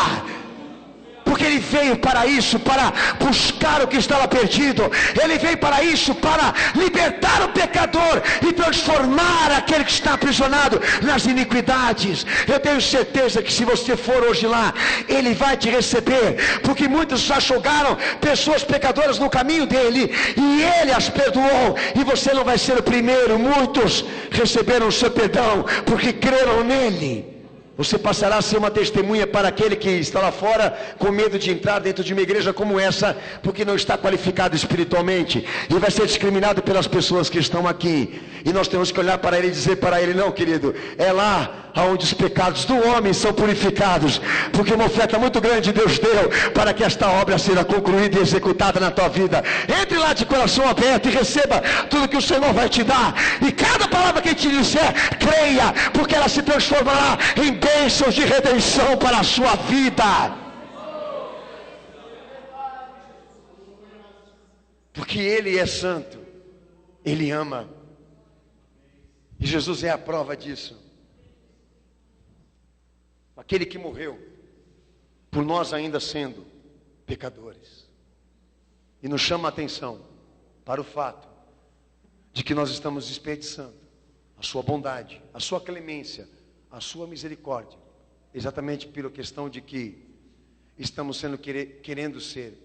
Porque Ele veio para isso, para buscar o que estava perdido. Ele veio para isso, para libertar o pecador e transformar aquele que está aprisionado nas iniquidades. Eu tenho certeza que se você for hoje lá, Ele vai te receber, porque muitos já jogaram pessoas pecadoras no caminho dele, e Ele as perdoou, e você não vai ser o primeiro. Muitos receberam o seu perdão, porque creram nele. Você passará a ser uma testemunha para aquele que está lá fora com medo de entrar dentro de uma igreja como essa, porque não está qualificado espiritualmente, e vai ser discriminado pelas pessoas que estão aqui. E nós temos que olhar para ele e dizer para ele: não, querido, é lá onde os pecados do homem são purificados, porque uma oferta muito grande Deus deu para que esta obra seja concluída e executada na tua vida. Entre lá de coração aberto e receba tudo que o Senhor vai te dar, e cada palavra que Ele te disser, creia, porque ela se transformará em bênçãos de redenção para a sua vida. Porque Ele é santo, Ele ama, e Jesus é a prova disso. Aquele que morreu por nós ainda sendo pecadores, e nos chama a atenção para o fato de que nós estamos desperdiçando a sua bondade, a sua clemência, a sua misericórdia, exatamente pela questão de que estamos querendo ser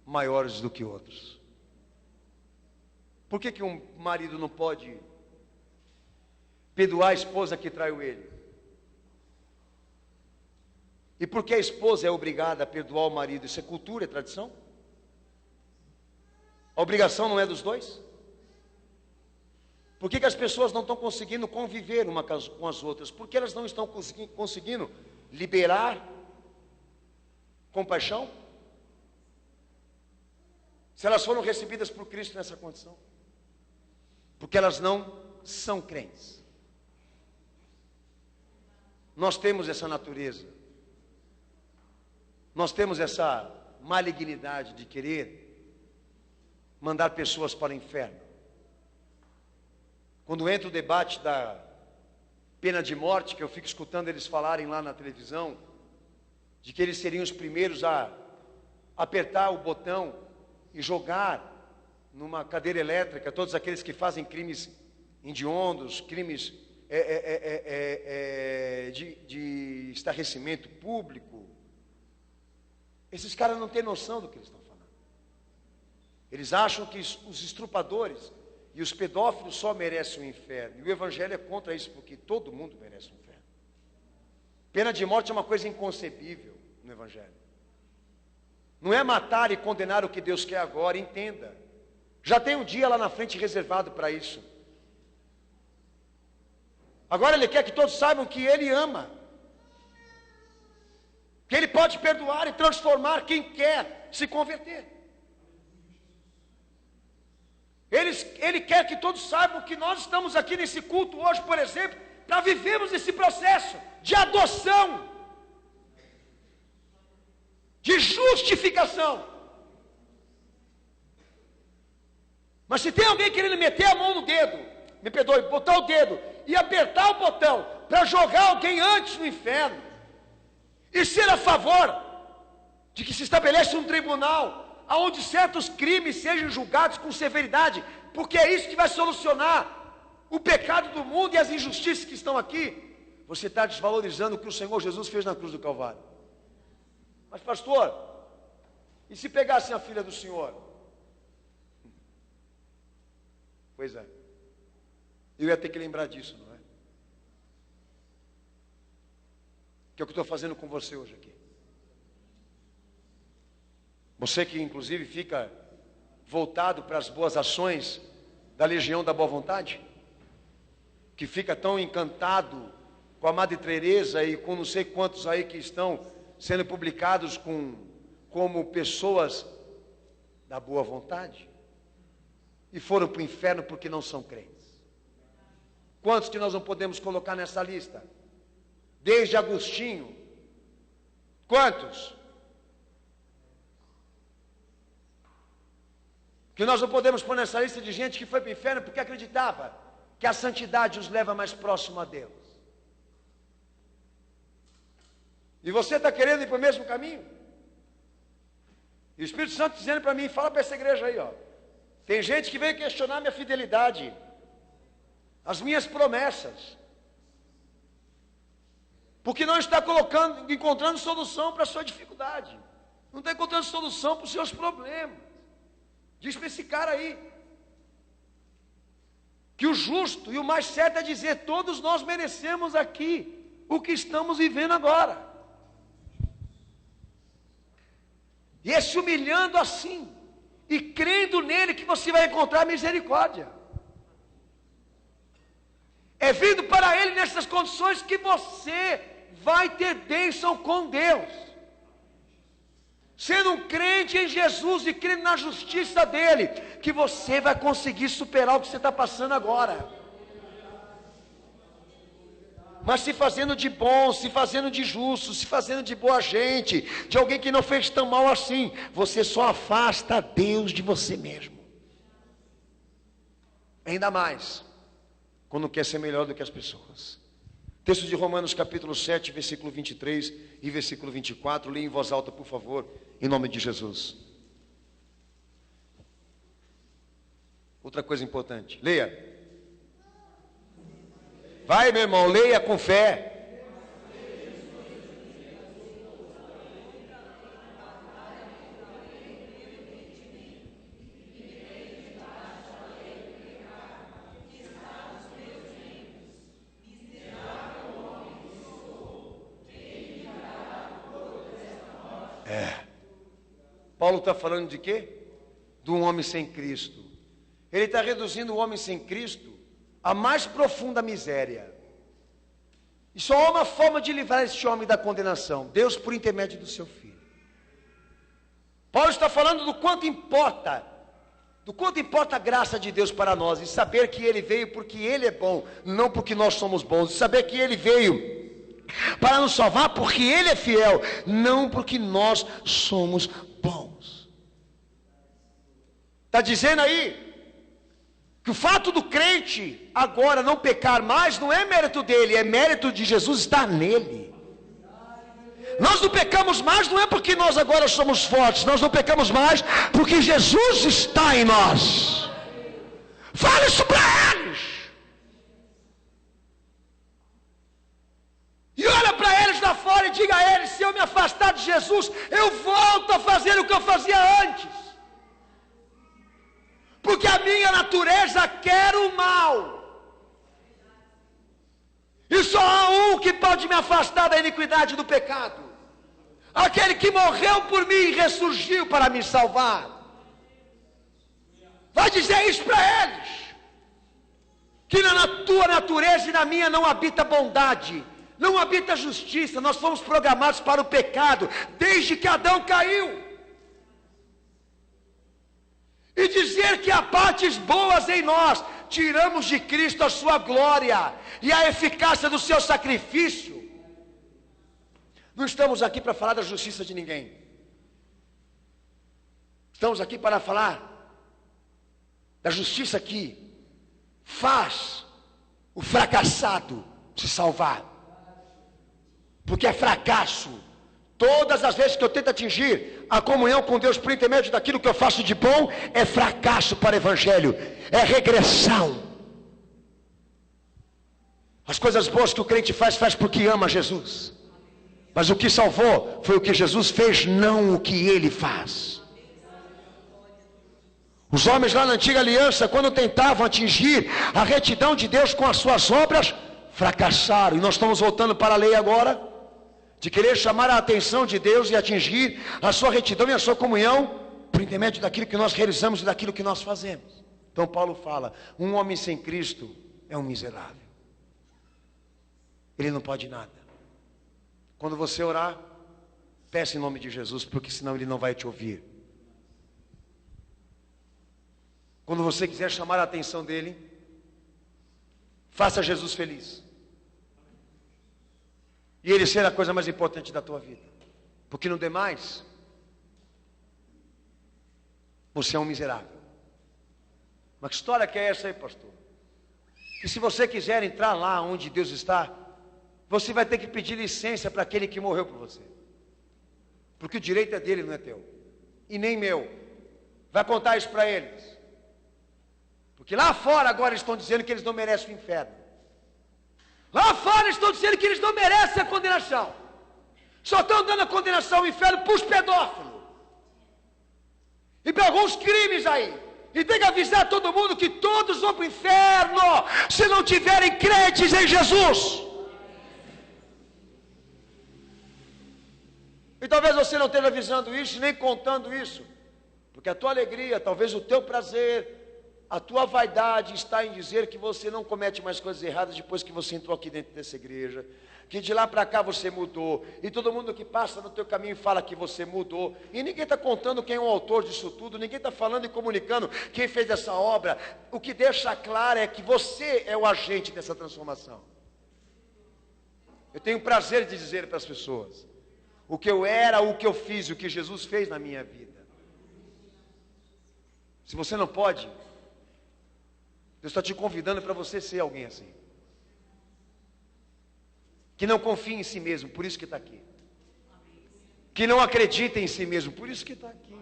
maiores do que outros. Por que um marido não pode perdoar a esposa que traiu ele? E por que a esposa é obrigada a perdoar o marido? Isso é cultura, é tradição? A obrigação não é dos dois? Por que as pessoas não estão conseguindo conviver uma com as outras? Porque elas não estão conseguindo liberar compaixão? Se elas foram recebidas por Cristo nessa condição? Porque elas não são crentes. Nós temos essa natureza. Nós temos essa malignidade de querer mandar pessoas para o inferno. Quando entra o debate da pena de morte, que eu fico escutando eles falarem lá na televisão, de que eles seriam os primeiros a apertar o botão e jogar numa cadeira elétrica todos aqueles que fazem crimes hediondos, crimes de estarrecimento público. Esses caras não têm noção do que eles estão falando. Eles acham que os estrupadores e os pedófilos só merecem o inferno. E o Evangelho é contra isso, porque todo mundo merece o inferno. Pena de morte é uma coisa inconcebível no Evangelho. Não é matar e condenar o que Deus quer agora, entenda. Já tem um dia lá na frente reservado para isso. Agora Ele quer que todos saibam que Ele ama, que Ele pode perdoar e transformar quem quer se converter. Ele quer que todos saibam que nós estamos aqui nesse culto hoje, por exemplo, para vivermos esse processo de adoção, de justificação. Mas se tem alguém querendo meter a mão no dedo, me perdoe, botar o dedo e apertar o botão para jogar alguém antes no inferno, e ser a favor de que se estabeleça um tribunal onde certos crimes sejam julgados com severidade, porque é isso que vai solucionar o pecado do mundo e as injustiças que estão aqui, você está desvalorizando o que o Senhor Jesus fez na cruz do Calvário. Mas pastor, e se pegassem a filha do Senhor? Pois é, eu ia ter que lembrar disso, não é? Que é o que eu estou fazendo com você hoje aqui. Você que inclusive fica voltado para as boas ações da Legião da Boa Vontade, que fica tão encantado com a Madre Teresa e com não sei quantos aí que estão sendo publicados como pessoas da boa vontade, e foram para o inferno porque não são crentes. Quantos que nós não podemos colocar nessa lista? Desde Agostinho. Quantos? Que nós não podemos pôr nessa lista de gente que foi para o inferno porque acreditava que a santidade os leva mais próximo a Deus. E você está querendo ir para o mesmo caminho? E o Espírito Santo dizendo para mim, fala para essa igreja aí, ó. Tem gente que veio questionar minha fidelidade. as minhas promessas, porque não está encontrando solução para a sua dificuldade, não está encontrando solução para os seus problemas. Diz para esse cara aí, que o justo e o mais certo é dizer, todos nós merecemos aqui o que estamos vivendo agora. E é se humilhando assim, e crendo nele que você vai encontrar misericórdia. É vindo para ele nessas condições que você vai ter bênção com Deus. Sendo um crente em Jesus e crendo na justiça dele, que você vai conseguir superar o que você está passando agora. Mas se fazendo de bom, se fazendo de justo, se fazendo de boa gente, de alguém que não fez tão mal assim, você só afasta Deus de você mesmo. Ainda mais quando quer ser melhor do que as pessoas. Texto de Romanos capítulo 7, versículo 23 e versículo 24. Leia em voz alta, por favor, em nome de Jesus. Outra coisa importante, leia. Vai, meu irmão, leia com fé. Paulo está falando de quê? De um homem sem Cristo. Ele está reduzindo o homem sem Cristo à mais profunda miséria. E só há uma forma de livrar este homem da condenação: Deus por intermédio do seu Filho. Paulo está falando do quanto importa a graça de Deus para nós, e saber que Ele veio porque Ele é bom, não porque nós somos bons, e saber que Ele veio para nos salvar porque Ele é fiel, não porque nós somos bons. Está dizendo aí que o fato do crente agora não pecar mais não é mérito dele, é mérito de Jesus estar nele. Nós não pecamos mais não é porque nós agora somos fortes, nós não pecamos mais porque Jesus está em nós. Fala isso para eles. E olha para eles lá fora e diga a eles: se eu me afastar de Jesus, eu volto a fazer o que eu fazia antes. Porque a minha natureza quer o mal. E só há um que pode me afastar da iniquidade do pecado: aquele que morreu por mim e ressurgiu para me salvar. Vai dizer isso para eles: que na tua natureza e na minha não habita bondade, não habita justiça. Nós fomos programados para o pecado desde que Adão caiu. E dizer que há partes boas em nós, tiramos de Cristo a sua glória e a eficácia do seu sacrifício. Não estamos aqui para falar da justiça de ninguém. Estamos aqui para falar da justiça que faz o fracassado se salvar. Porque é fracasso todas as vezes que eu tento atingir a comunhão com Deus por intermédio daquilo que eu faço de bom, é fracasso para o Evangelho, é regressão. As coisas boas que o crente faz porque ama Jesus. Mas o que salvou foi o que Jesus fez, não o que ele faz. Os homens lá na antiga aliança, quando tentavam atingir a retidão de Deus com as suas obras, fracassaram. E nós estamos voltando para a lei agora, de querer chamar a atenção de Deus e atingir a sua retidão e a sua comunhão por intermédio daquilo que nós realizamos e daquilo que nós fazemos. Então Paulo fala: um homem sem Cristo é um miserável. Ele não pode nada. Quando você orar, peça em nome de Jesus, porque senão ele não vai te ouvir. Quando você quiser chamar a atenção dele, faça Jesus feliz. E ele ser a coisa mais importante da tua vida. Porque no demais, você é um miserável. Mas que história que é essa aí, pastor? Que se você quiser entrar lá onde Deus está, você vai ter que pedir licença para aquele que morreu por você. Porque o direito é dele, não é teu. E nem meu. Vai contar isso para eles. Porque Que lá fora agora estão dizendo que eles não merecem o inferno. Lá fora estão dizendo que eles não merecem a condenação. Só estão dando a condenação ao inferno para os pedófilos. E para alguns crimes aí. E tem que avisar todo mundo que todos vão para o inferno se não tiverem crentes em Jesus. E talvez você não esteja avisando isso, nem contando isso. Porque a tua alegria, talvez o teu prazer, a tua vaidade está em dizer que você não comete mais coisas erradas depois que você entrou aqui dentro dessa igreja. Que de lá para cá você mudou. E todo mundo que passa no teu caminho fala que você mudou. E ninguém está contando quem é o autor disso tudo. Ninguém está falando e comunicando quem fez essa obra. O que deixa claro é que você é o agente dessa transformação. Eu tenho prazer de dizer para as pessoas o que eu era, o que eu fiz, o que Jesus fez na minha vida. Se você não pode, Deus está te convidando para você ser alguém assim. Que não confia em si mesmo, por isso que está aqui. Que não acredita em si mesmo, por isso que está aqui.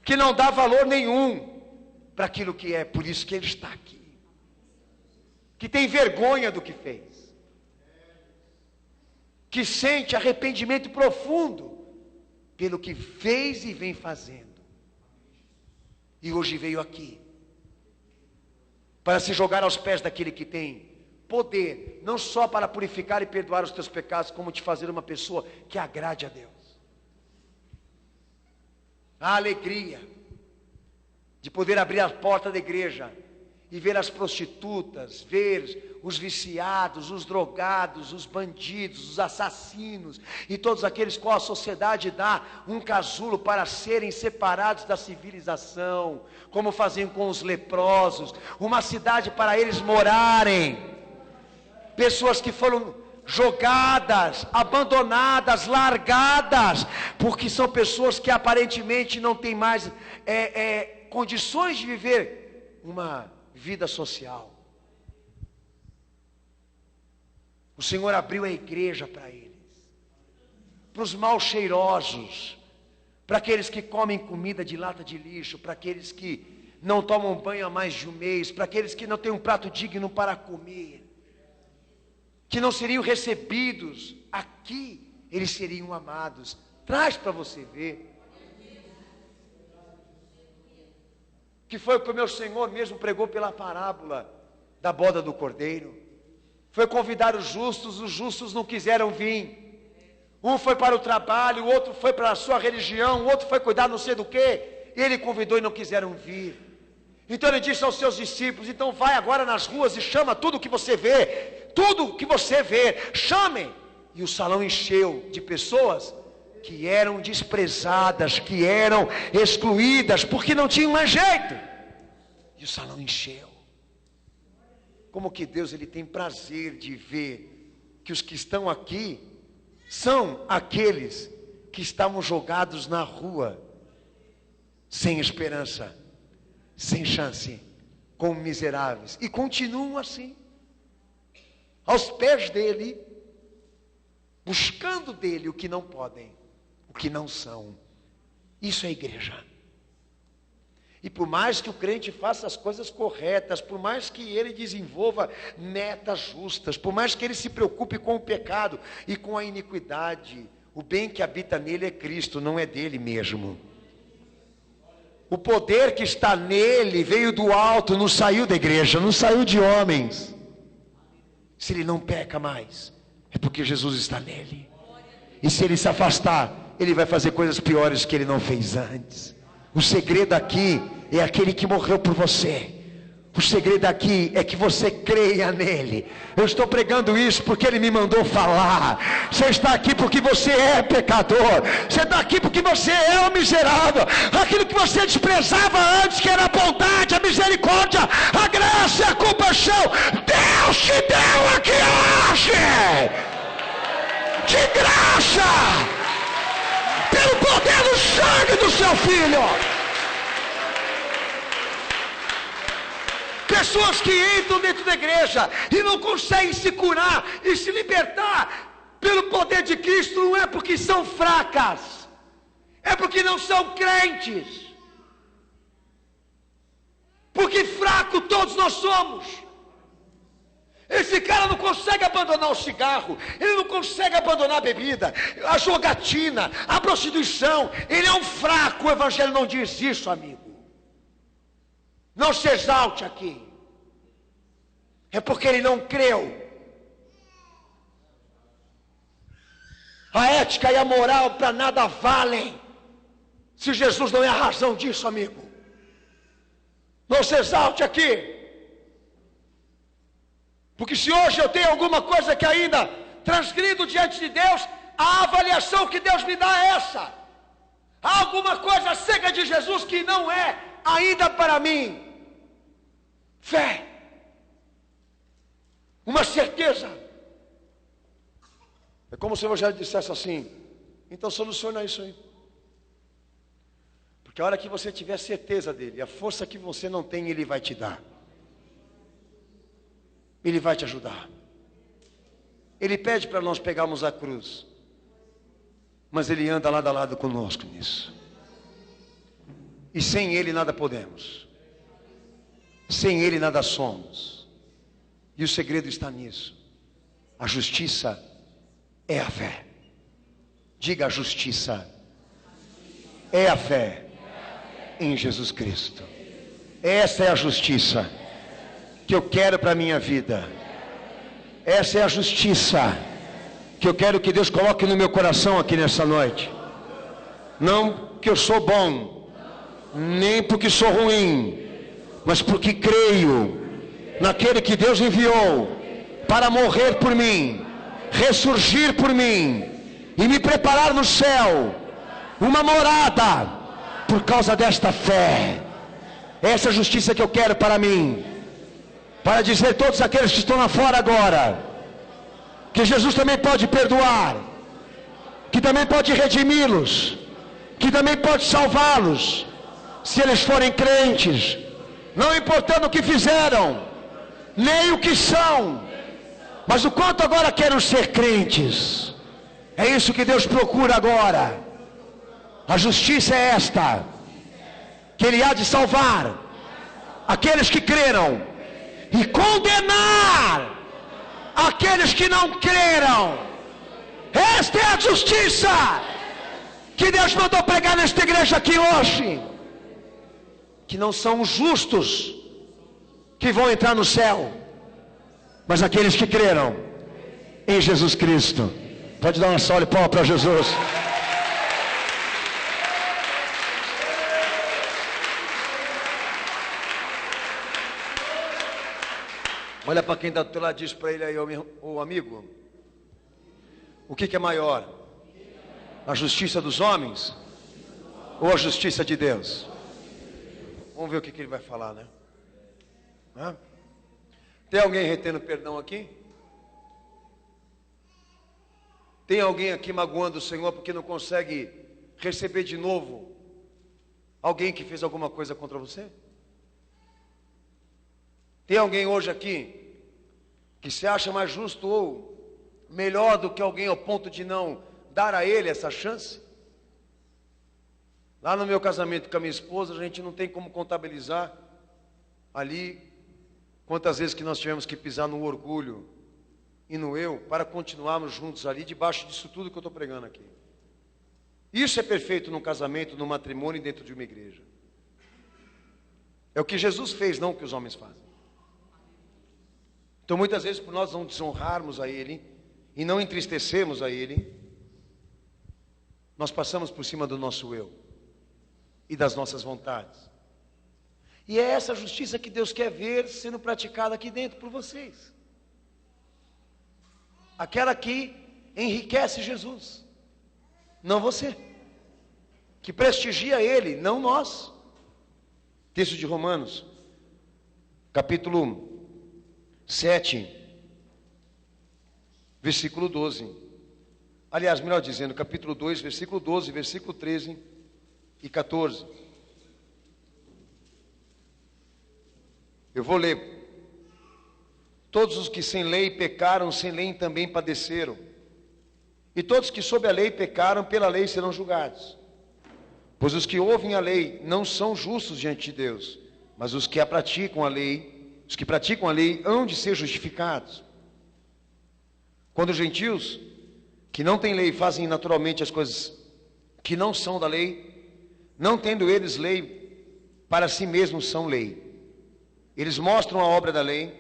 Que não dá valor nenhum para aquilo que é, por isso que ele está aqui. Que tem vergonha do que fez. Que sente arrependimento profundo pelo que fez e vem fazendo. E hoje veio aqui para se jogar aos pés daquele que tem poder, não só para purificar e perdoar os teus pecados, como te fazer uma pessoa que agrade a Deus. A alegria de poder abrir a porta da igreja e ver as prostitutas, ver os viciados, os drogados, os bandidos, os assassinos e todos aqueles qual a sociedade dá um casulo para serem separados da civilização, como faziam com os leprosos, uma cidade para eles morarem. Pessoas que foram jogadas, abandonadas, largadas, porque são pessoas que aparentemente não têm mais condições de viver uma vida social. O Senhor abriu a igreja para eles, para os mal cheirosos, para aqueles que comem comida de lata de lixo, para aqueles que não tomam banho há mais de um mês, para aqueles que não têm um prato digno para comer, que não seriam recebidos aqui, eles seriam amados. Traz para você ver. Que foi o que o meu Senhor mesmo pregou pela parábola da boda do cordeiro. Foi convidar os justos não quiseram vir. Um foi para o trabalho, o outro foi para a sua religião, o outro foi cuidar não sei do que. Ele convidou e não quiseram vir. Então ele disse aos seus discípulos: então vai agora nas ruas e chama tudo que você vê, tudo que você vê, chamem. E o salão encheu de pessoas que eram desprezadas, que eram excluídas, porque não tinham mais jeito. E o salão encheu. Como que Deus ele tem prazer de ver que os que estão aqui são aqueles que estavam jogados na rua, sem esperança, sem chance, como miseráveis, e continuam assim, aos pés dele, buscando dele o que não podem, o que não são. Isso é igreja. E por mais que o crente faça as coisas corretas, por mais que ele desenvolva metas justas, por mais que ele se preocupe com o pecado e com a iniquidade, o bem que habita nele é Cristo, não é dele mesmo. O poder que está nele veio do alto, não saiu da igreja, não saiu de homens. Se ele não peca mais, é porque Jesus está nele. E se ele se afastar, ele vai fazer coisas piores que ele não fez antes. O segredo aqui é aquele que morreu por você. O segredo aqui é que você creia nele. Eu estou pregando isso porque ele me mandou falar. Você está aqui porque você é pecador. Você está aqui porque você é um miserável. Aquilo que você desprezava antes, que era a bondade, a misericórdia, a graça, a compaixão, Deus te deu aqui hoje, de graça, pelo poder do sangue do seu filho. Pessoas que entram dentro da igreja e não conseguem se curar e se libertar pelo poder de Cristo, não é porque são fracas, é porque não são crentes. Porque fraco todos nós somos. Esse cara não consegue abandonar o cigarro, ele não consegue abandonar a bebida, a jogatina, a prostituição. Ele é um fraco. O evangelho não diz isso, amigo. Não se exalte aqui. É porque ele não creu. A ética e a moral para nada valem se Jesus não é a razão disso, amigo. Não se exalte aqui. Porque se hoje eu tenho alguma coisa que ainda transgrido diante de Deus, a avaliação que Deus me dá é essa. Há alguma coisa acerca de Jesus que não é ainda para mim fé, uma certeza. É como se o evangelho dissesse assim: então soluciona isso aí. Porque a hora que você tiver certeza dele, a força que você não tem, ele vai te dar. Ele vai te ajudar. Ele pede para nós pegarmos a cruz, mas ele anda lado a lado conosco nisso. E sem ele nada podemos. Sem ele nada somos. E o segredo está nisso. A justiça é a fé. Diga: a justiça é a fé em Jesus Cristo. Essa é a justiça que eu quero para a minha vida. Essa é a justiça que eu quero que Deus coloque no meu coração aqui nessa noite. Não porque eu sou bom, nem porque sou ruim, mas porque creio naquele que Deus enviou para morrer por mim, ressurgir por mim e me preparar no céu uma morada por causa desta fé. Essa é a justiça que eu quero para mim, para dizer a todos aqueles que estão lá fora agora que Jesus também pode perdoar, que também pode redimi-los, que também pode salvá-los, se eles forem crentes, não importando o que fizeram, nem o que são, mas o quanto agora querem ser crentes. É isso que Deus procura agora. A justiça é esta, que Ele há de salvar aqueles que creram e condenar aqueles que não creram. Esta é a justiça que Deus mandou pregar nesta igreja aqui hoje. Que não são os justos que vão entrar no céu, mas aqueles que creram em Jesus Cristo. Pode dar uma salva de palmas para Jesus. Olha para quem está do teu lado, diz para ele aí: ô amigo, o que é maior? A justiça dos homens ou a justiça de Deus? Vamos ver o que ele vai falar, né? Hã? Tem alguém retendo perdão aqui? Tem alguém aqui magoando o Senhor porque não consegue receber de novo alguém que fez alguma coisa contra você? Tem alguém hoje aqui que se acha mais justo ou melhor do que alguém ao ponto de não dar a ele essa chance? Lá no meu casamento com a minha esposa, a gente não tem como contabilizar ali quantas vezes que nós tivemos que pisar no orgulho e no eu para continuarmos juntos ali debaixo disso tudo que eu estou pregando aqui. Isso é perfeito no casamento, no matrimônio e dentro de uma igreja. É o que Jesus fez, não o que os homens fazem. Então muitas vezes, por nós não desonrarmos a Ele e não entristecermos a Ele, nós passamos por cima do nosso eu e das nossas vontades. E é essa justiça que Deus quer ver sendo praticada aqui dentro por vocês. Aquela que enriquece Jesus, não você, que prestigia Ele, não nós. Texto de Romanos, capítulo 7, versículo 12. Aliás, melhor dizendo, capítulo 2, versículo 12, versículo 13 e 14. Eu vou ler. Todos os que sem lei pecaram, sem lei também padeceram. E todos que sob a lei pecaram, pela lei serão julgados. Pois os que ouvem a lei não são justos diante de Deus, mas os que praticam a lei, hão de ser justificados. Quando os gentios, que não têm lei, fazem naturalmente as coisas que não são da lei, não tendo eles lei, para si mesmos são lei. Eles mostram a obra da lei,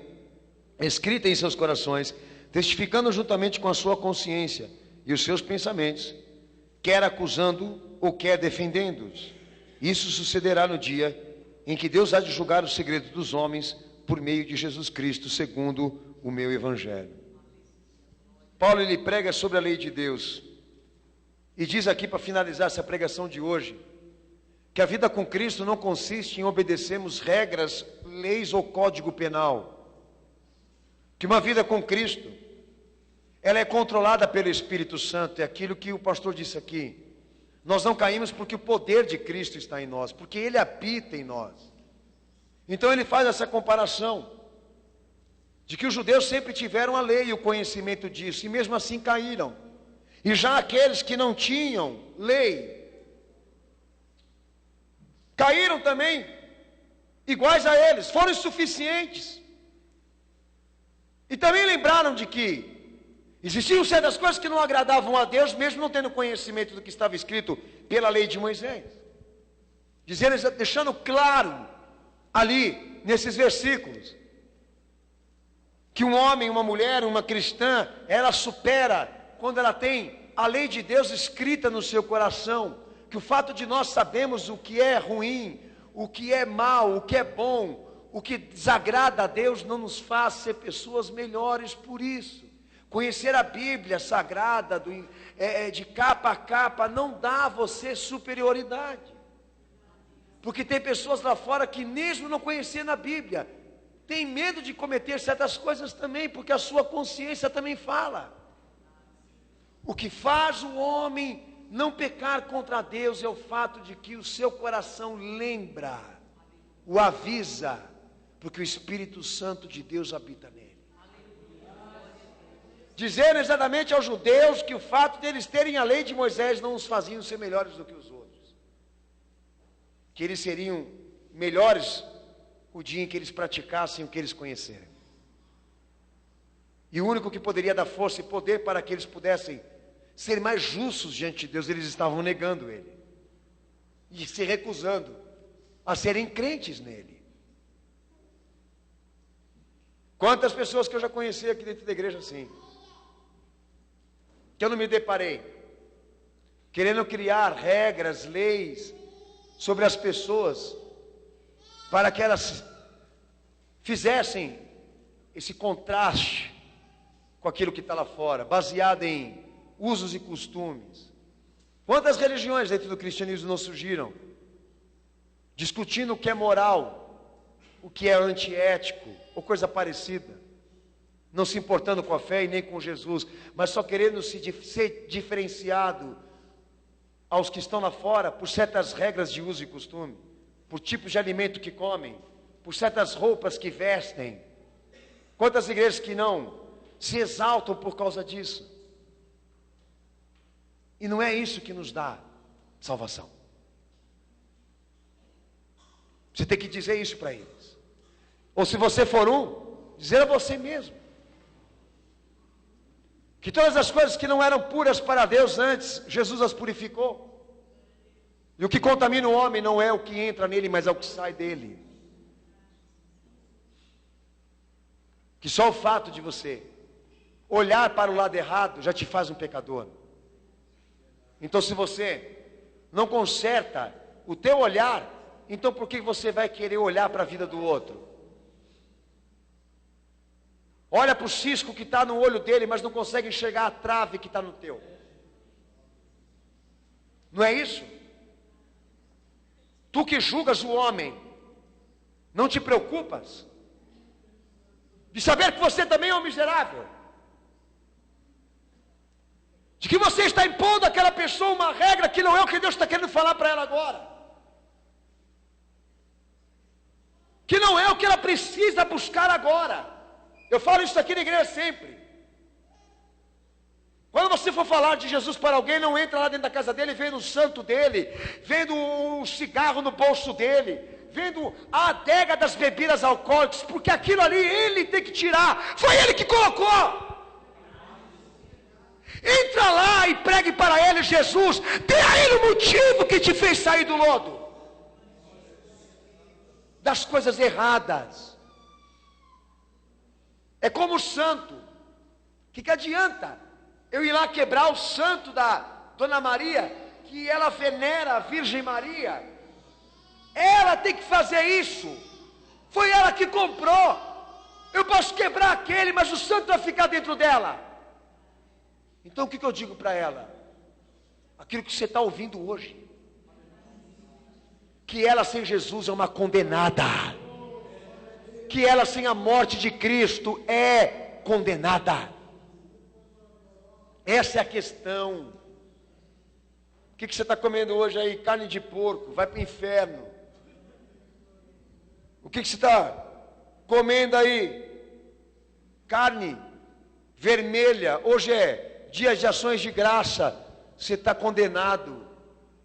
escrita em seus corações, testificando juntamente com a sua consciência e os seus pensamentos, quer acusando ou quer defendendo-os. Isso sucederá no dia em que Deus há de julgar os segredos dos homens por meio de Jesus Cristo, segundo o meu evangelho. Paulo, ele prega sobre a lei de Deus e diz aqui, para finalizar essa pregação de hoje, que a vida com Cristo não consiste em obedecermos regras, leis ou código penal. Que uma vida com Cristo, ela é controlada pelo Espírito Santo. É aquilo que o pastor disse aqui. Nós não caímos porque o poder de Cristo está em nós, porque Ele habita em nós. Então ele faz essa comparação, de que os judeus sempre tiveram a lei e o conhecimento disso, e mesmo assim caíram. E já aqueles que não tinham lei, caíram também, iguais a eles, foram insuficientes. E também lembraram de que existiam certas coisas que não agradavam a Deus, mesmo não tendo conhecimento do que estava escrito pela lei de Moisés. Dizendo, deixando claro ali, nesses versículos, que um homem, uma mulher, uma cristã, ela supera quando ela tem a lei de Deus escrita no seu coração. Que o fato de nós sabermos o que é ruim, o que é mal, o que é bom, o que desagrada a Deus, não nos faz ser pessoas melhores por isso. Conhecer a Bíblia Sagrada, de capa a capa, não dá a você superioridade. Porque tem pessoas lá fora que mesmo não conhecendo a Bíblia, tem medo de cometer certas coisas também, porque a sua consciência também fala. O que faz o homem não pecar contra Deus é o fato de que o seu coração lembra, o avisa, porque o Espírito Santo de Deus habita nele. Dizendo exatamente aos judeus que o fato deles terem a lei de Moisés não os faziam ser melhores do que os outros, que eles seriam melhores o dia em que eles praticassem o que eles conhecerem. E o único que poderia dar força e poder para que eles pudessem ser mais justos diante de Deus, eles estavam negando Ele e se recusando a serem crentes nele. Quantas pessoas que eu já conheci aqui dentro da igreja assim, que eu não me deparei, querendo criar regras, leis sobre as pessoas, para que elas fizessem esse contraste com aquilo que está lá fora, baseado em usos e costumes. Quantas religiões dentro do cristianismo não surgiram, discutindo o que é moral, o que é antiético, ou coisa parecida, não se importando com a fé e nem com Jesus, mas só querendo ser diferenciado aos que estão lá fora, por certas regras de uso e costume, por tipos de alimento que comem, por certas roupas que vestem. Quantas igrejas que não se exaltam por causa disso? E não é isso que nos dá salvação. Você tem que dizer isso para eles. Ou se você for dizer a você mesmo que todas as coisas que não eram puras para Deus antes, Jesus as purificou. E o que contamina o homem não é o que entra nele, mas é o que sai dele. Que só o fato de você olhar para o lado errado já te faz um pecador. Então, se você não conserta o teu olhar, então por que você vai querer olhar para a vida do outro? Olha para o cisco que está no olho dele, mas não consegue enxergar a trave que está no teu. Não é isso? Tu que julgas o homem, não te preocupas de saber que você também é um miserável, de que você está impondo àquela pessoa uma regra que não é o que Deus está querendo falar para ela agora, que não é o que ela precisa buscar agora. Eu falo isso aqui na igreja sempre. Quando você for falar de Jesus para alguém, não entra lá dentro da casa dele, vendo o santo dele, vendo um cigarro no bolso dele, vendo a adega das bebidas alcoólicas, porque aquilo ali ele tem que tirar, foi ele que colocou. Entra lá e pregue para ele Jesus, dê a ele o motivo que te fez sair do lodo, das coisas erradas. É como o santo. O que adianta eu ir lá quebrar o santo da Dona Maria, que ela venera a Virgem Maria? Ela tem que fazer isso, foi ela que comprou. Eu posso quebrar aquele, mas o santo vai ficar dentro dela. Então o que eu digo para ela? Aquilo que você está ouvindo hoje, que ela sem Jesus é uma condenada, que ela sem a morte de Cristo é condenada. Essa é a questão. O que você está comendo hoje aí? Carne de porco, vai para o inferno. O que você está comendo aí? Carne vermelha. Hoje é dia de ações de graça. Você está condenado,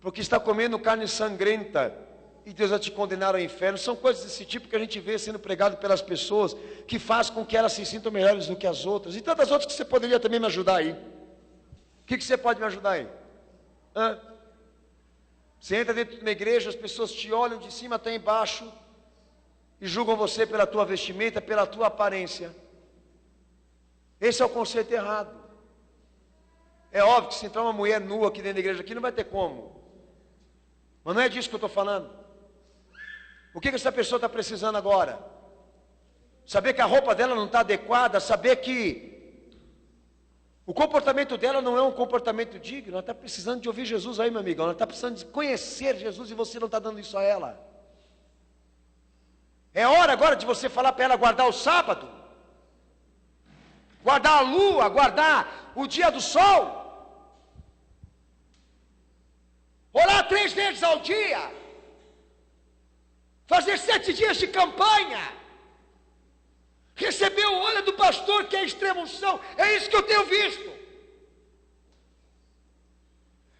porque está comendo carne sangrenta, e Deus vai te condenar ao inferno. São coisas desse tipo que a gente vê sendo pregado pelas pessoas, que faz com que elas se sintam melhores do que as outras, e tantas outras que você poderia também me ajudar aí. O que você pode me ajudar aí? Você entra dentro de uma igreja, as pessoas te olham de cima até embaixo, e julgam você pela tua vestimenta, pela tua aparência. Esse é o conceito errado. É óbvio que se entrar uma mulher nua aqui dentro da igreja, aqui não vai ter como. Mas não é disso que eu estou falando. O que essa pessoa está precisando agora? Saber que a roupa dela não está adequada, saber que o comportamento dela não é um comportamento digno. Ela está precisando de ouvir Jesus aí, meu amigo. Ela está precisando de conhecer Jesus, e você não está dando isso a ela. É hora agora de você falar para ela guardar o sábado, guardar a lua, guardar o dia do sol, orar 3 vezes ao dia, fazer 7 dias de campanha, receber o olho do pastor, que é a extrema unção. É isso que eu tenho visto.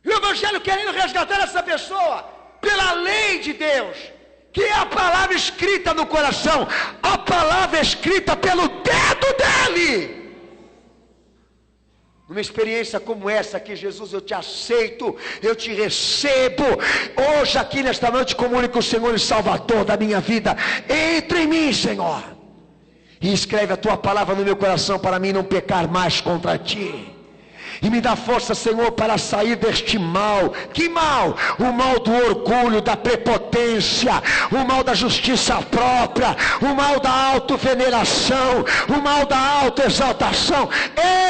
E o evangelho querendo resgatar essa pessoa pela lei de Deus, que é a palavra escrita no coração, a palavra escrita pelo dedo dele. Numa experiência como essa aqui, Jesus, eu te aceito, eu te recebo. Hoje aqui nesta noite comunico o Senhor e Salvador da minha vida. Entra em mim, Senhor, e escreve a tua palavra no meu coração, para mim não pecar mais contra ti. E me dá força, Senhor, para sair deste mal. Que mal? O mal do orgulho, da prepotência, o mal da justiça própria, o mal da autoveneração, o mal da autoexaltação.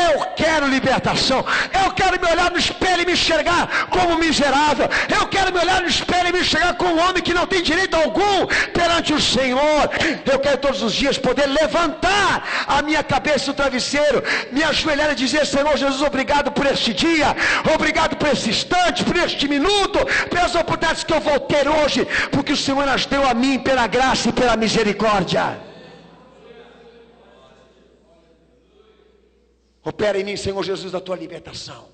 Eu quero libertação. Eu quero me olhar no espelho e me enxergar como miserável. Eu quero me olhar no espelho e me enxergar como um homem que não tem direito algum perante o Senhor. Eu quero todos os dias poder levantar a minha cabeça do travesseiro, me ajoelhar e dizer: Senhor Jesus, obrigado por este dia, obrigado por esse instante, por este minuto, pelas oportunidades que eu vou ter hoje, porque o Senhor as deu a mim pela graça e pela misericórdia. Opera em mim, Senhor Jesus, a tua libertação.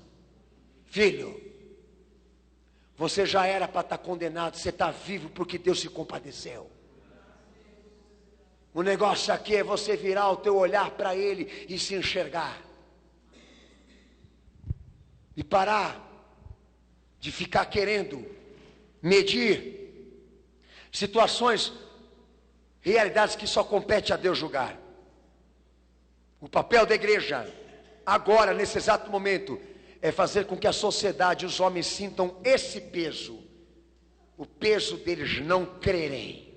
Filho, você já era para estar condenado, você está vivo porque Deus se compadeceu. O negócio aqui é você virar o teu olhar para Ele e se enxergar. E parar de ficar querendo medir situações, realidades que só compete a Deus julgar. O papel da igreja, agora, nesse exato momento, é fazer com que a sociedade, os homens sintam esse peso, o peso deles não crerem,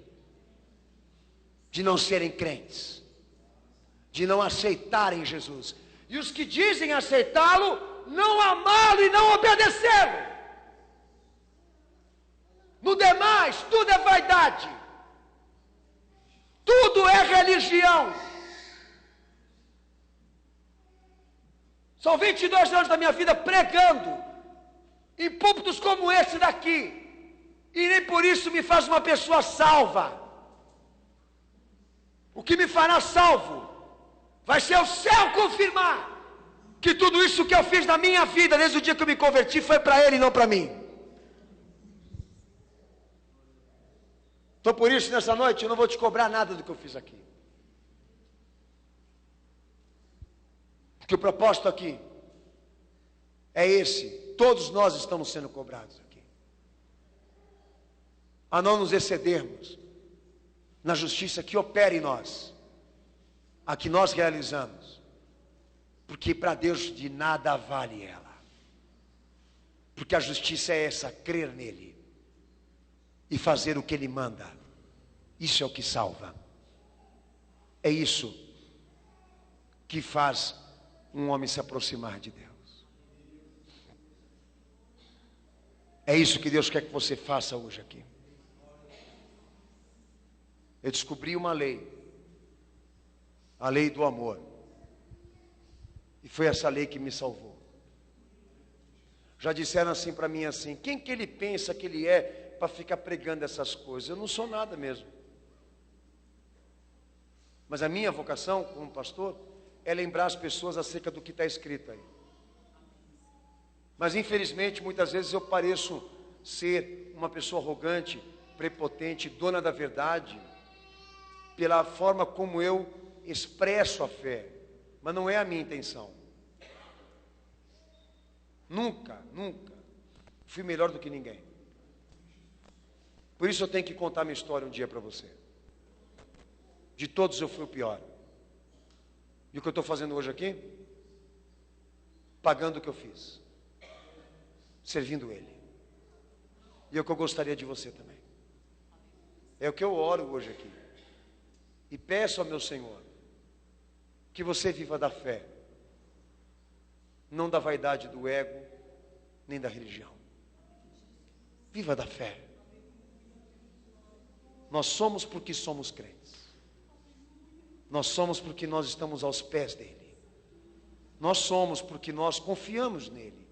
de não serem crentes, de não aceitarem Jesus. E os que dizem aceitá-lo, não amá-lo e não obedecê-lo. No demais, tudo é vaidade, tudo é religião. São 22 anos da minha vida pregando em púlpitos como esse daqui, e nem por isso me faz uma pessoa salva. O que me fará salvo vai ser o céu confirmar que tudo isso que eu fiz na minha vida, desde o dia que eu me converti, foi para Ele e não para mim. Então por isso nessa noite eu não vou te cobrar nada do que eu fiz aqui. Porque o propósito aqui é esse. Todos nós estamos sendo cobrados aqui. A não nos excedermos na justiça que opera em nós. A que nós realizamos. Porque para Deus de nada vale ela. Porque a justiça é essa, crer nele. E fazer o que ele manda. Isso é o que salva. É isso que faz um homem se aproximar de Deus. É isso que Deus quer que você faça hoje aqui. Eu descobri uma lei. A lei do amor. E foi essa lei que me salvou. Já disseram assim para mim assim: quem que ele pensa que ele é para ficar pregando essas coisas? Eu não sou nada mesmo. Mas a minha vocação como pastor é lembrar as pessoas acerca do que está escrito aí. Mas infelizmente muitas vezes eu pareço ser uma pessoa arrogante, prepotente, dona da verdade, pela forma como eu expresso a fé. Mas não é a minha intenção. Nunca fui melhor do que ninguém. Por isso eu tenho que contar minha história um dia para você. De todos eu fui o pior. E o que eu estou fazendo hoje aqui? Pagando o que eu fiz. Servindo Ele. E é o que eu gostaria de você também. É o que eu oro hoje aqui. E peço ao meu Senhor que você viva da fé. Não da vaidade do ego, nem da religião. Viva da fé. Nós somos porque somos crentes. Nós somos porque nós estamos aos pés dele. Nós somos porque nós confiamos nele.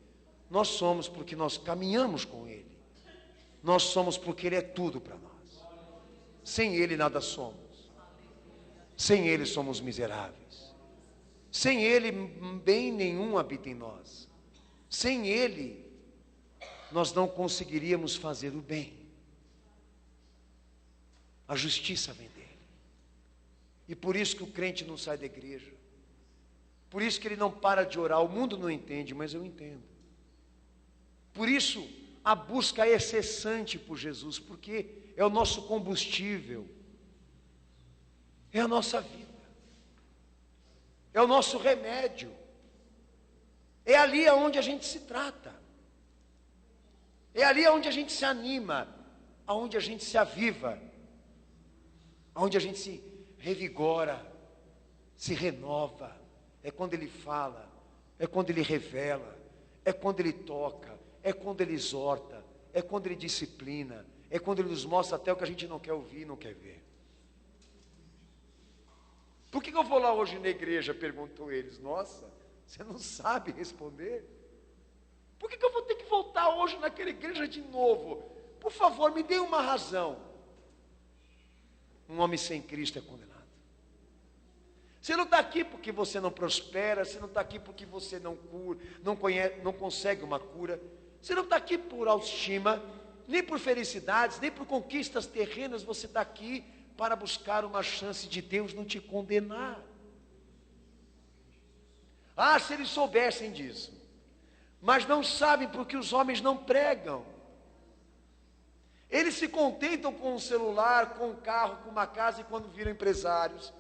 Nós somos porque nós caminhamos com ele. Nós somos porque ele é tudo para nós. Sem ele nada somos. Sem ele somos miseráveis. Sem ele bem nenhum habita em nós. Sem ele nós não conseguiríamos fazer o bem. A justiça vem dele. E por isso que o crente não sai da igreja. Por isso que ele não para de orar. O mundo não entende, mas eu entendo. Por isso a busca é incessante por Jesus, porque é o nosso combustível. É a nossa vida. É o nosso remédio. É ali onde a gente se trata. É ali onde a gente se anima, aonde a gente se aviva, aonde a gente se revigora, se renova. É quando ele fala, é quando ele revela, é quando ele toca, é quando ele exorta, é quando ele disciplina, é quando ele nos mostra até o que a gente não quer ouvir, não quer ver. Por que eu vou lá hoje na igreja? Perguntou eles. Nossa, você não sabe responder? Por que eu vou ter que voltar hoje naquela igreja de novo? Por favor, me dê uma razão. Um homem sem Cristo é condenado. Você não está aqui porque você não prospera. Você não está aqui porque você não cura, não consegue uma cura. Você não está aqui por autoestima, nem por felicidades, nem por conquistas terrenas. Você está aqui para buscar uma chance de Deus não te condenar. Ah, se eles soubessem disso. Mas não sabem porque os homens não pregam. Eles se contentam com um celular, com um carro, com uma casa, e quando viram empresários,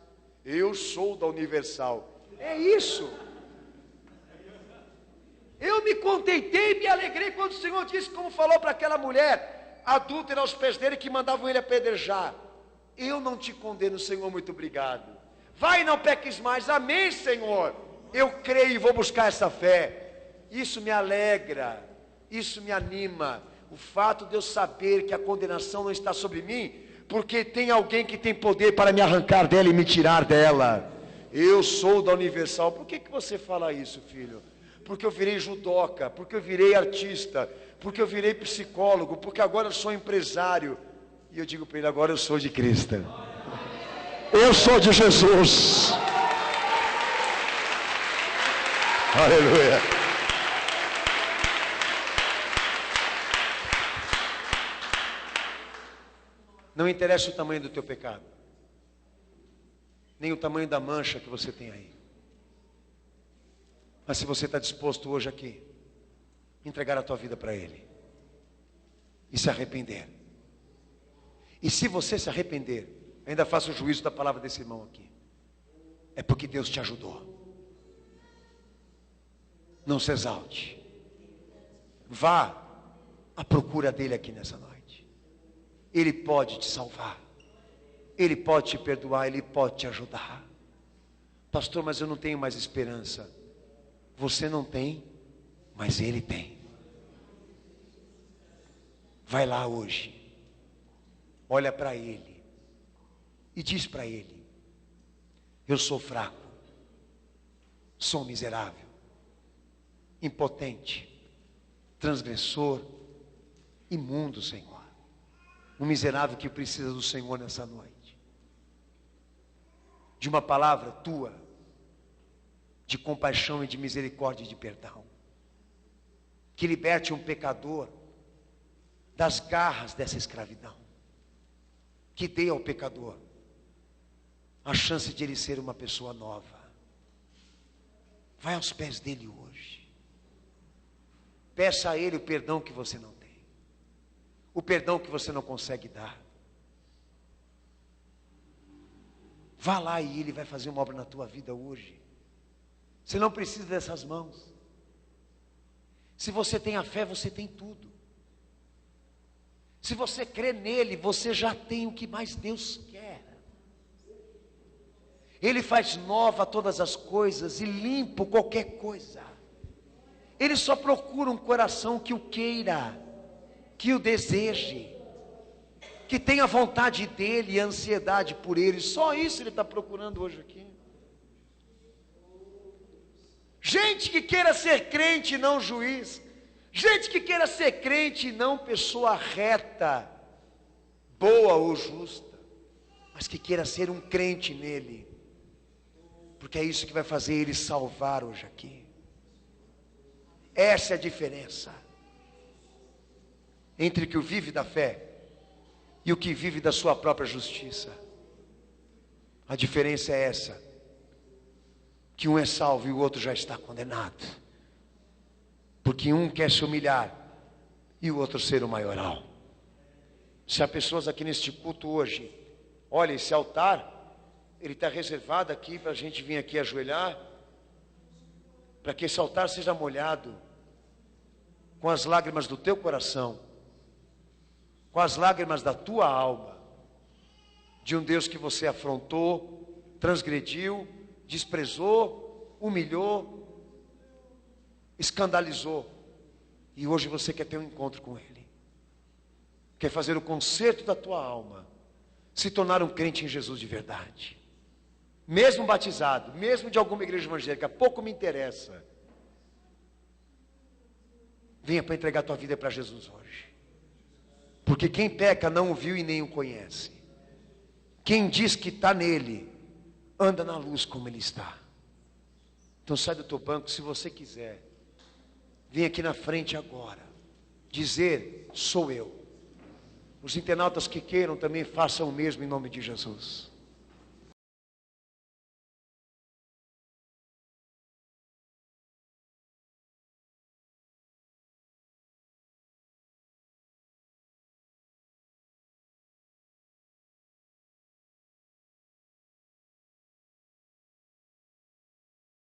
eu sou da Universal. É isso. Eu me contentei e me alegrei quando o Senhor disse, como falou para aquela mulher adúltera aos pés dele, que mandavam ele apedrejar. Eu não te condeno, Senhor, muito obrigado. Vai e não peques mais, amém, Senhor. Eu creio e vou buscar essa fé. Isso me alegra, isso me anima. O fato de eu saber que a condenação não está sobre mim, porque tem alguém que tem poder para me arrancar dela e me tirar dela. Eu sou da Universal. Por que você fala isso, filho? Porque eu virei judoca, porque eu virei artista, porque eu virei psicólogo, porque agora eu sou empresário. E eu digo para ele, agora eu sou de Cristo. Eu sou de Jesus. Aleluia. Não interessa o tamanho do teu pecado, nem o tamanho da mancha que você tem aí. Mas se você está disposto hoje aqui, entregar a tua vida para Ele e se arrepender. E se você se arrepender, ainda faça o juízo da palavra desse irmão aqui, é porque Deus te ajudou. Não se exalte. Vá à procura dele aqui nessa noite. Ele pode te salvar. Ele pode te perdoar. Ele pode te ajudar. Pastor, mas eu não tenho mais esperança. Você não tem, mas Ele tem. Vai lá hoje. Olha para Ele. E diz para Ele: eu sou fraco. Sou miserável. Impotente, transgressor, imundo, Senhor. Um miserável que precisa do Senhor nessa noite. De uma palavra tua, de compaixão e de misericórdia e de perdão. Que liberte um pecador das garras dessa escravidão. Que dê ao pecador a chance de ele ser uma pessoa nova. Vai aos pés dele hoje. Peça a Ele o perdão que você não tem. O perdão que você não consegue dar. Vá lá e Ele vai fazer uma obra na tua vida hoje. Você não precisa dessas mãos. Se você tem a fé, você tem tudo. Se você crê nele, você já tem o que mais Deus quer. Ele faz nova todas as coisas e limpo qualquer coisa. Ele só procura um coração que o queira, que o deseje, que tenha vontade dele e ansiedade por ele. Só isso ele está procurando hoje aqui. Gente que queira ser crente e não juiz. Gente que queira ser crente e não pessoa reta, boa ou justa, mas que queira ser um crente nele, porque é isso que vai fazer ele salvar hoje aqui. Essa é a diferença entre o que vive da fé e o que vive da sua própria justiça. A diferença é essa, que um é salvo e o outro já está condenado, porque um quer se humilhar e o outro ser o maioral. Se há pessoas aqui neste culto hoje, olha, esse altar, ele está reservado aqui para a gente vir aqui ajoelhar, para que esse altar seja molhado com as lágrimas do teu coração, com as lágrimas da tua alma, de um Deus que você afrontou, transgrediu, desprezou, humilhou, escandalizou, e hoje você quer ter um encontro com Ele, quer fazer o conserto da tua alma, se tornar um crente em Jesus de verdade, mesmo batizado, mesmo de alguma igreja evangélica, pouco me interessa. Venha para entregar a tua vida para Jesus hoje, porque quem peca não o viu e nem o conhece. Quem diz que está nele, anda na luz como ele está. Então sai do teu banco, se você quiser, vem aqui na frente agora, dizer: sou eu. Os internautas que queiram também façam o mesmo em nome de Jesus.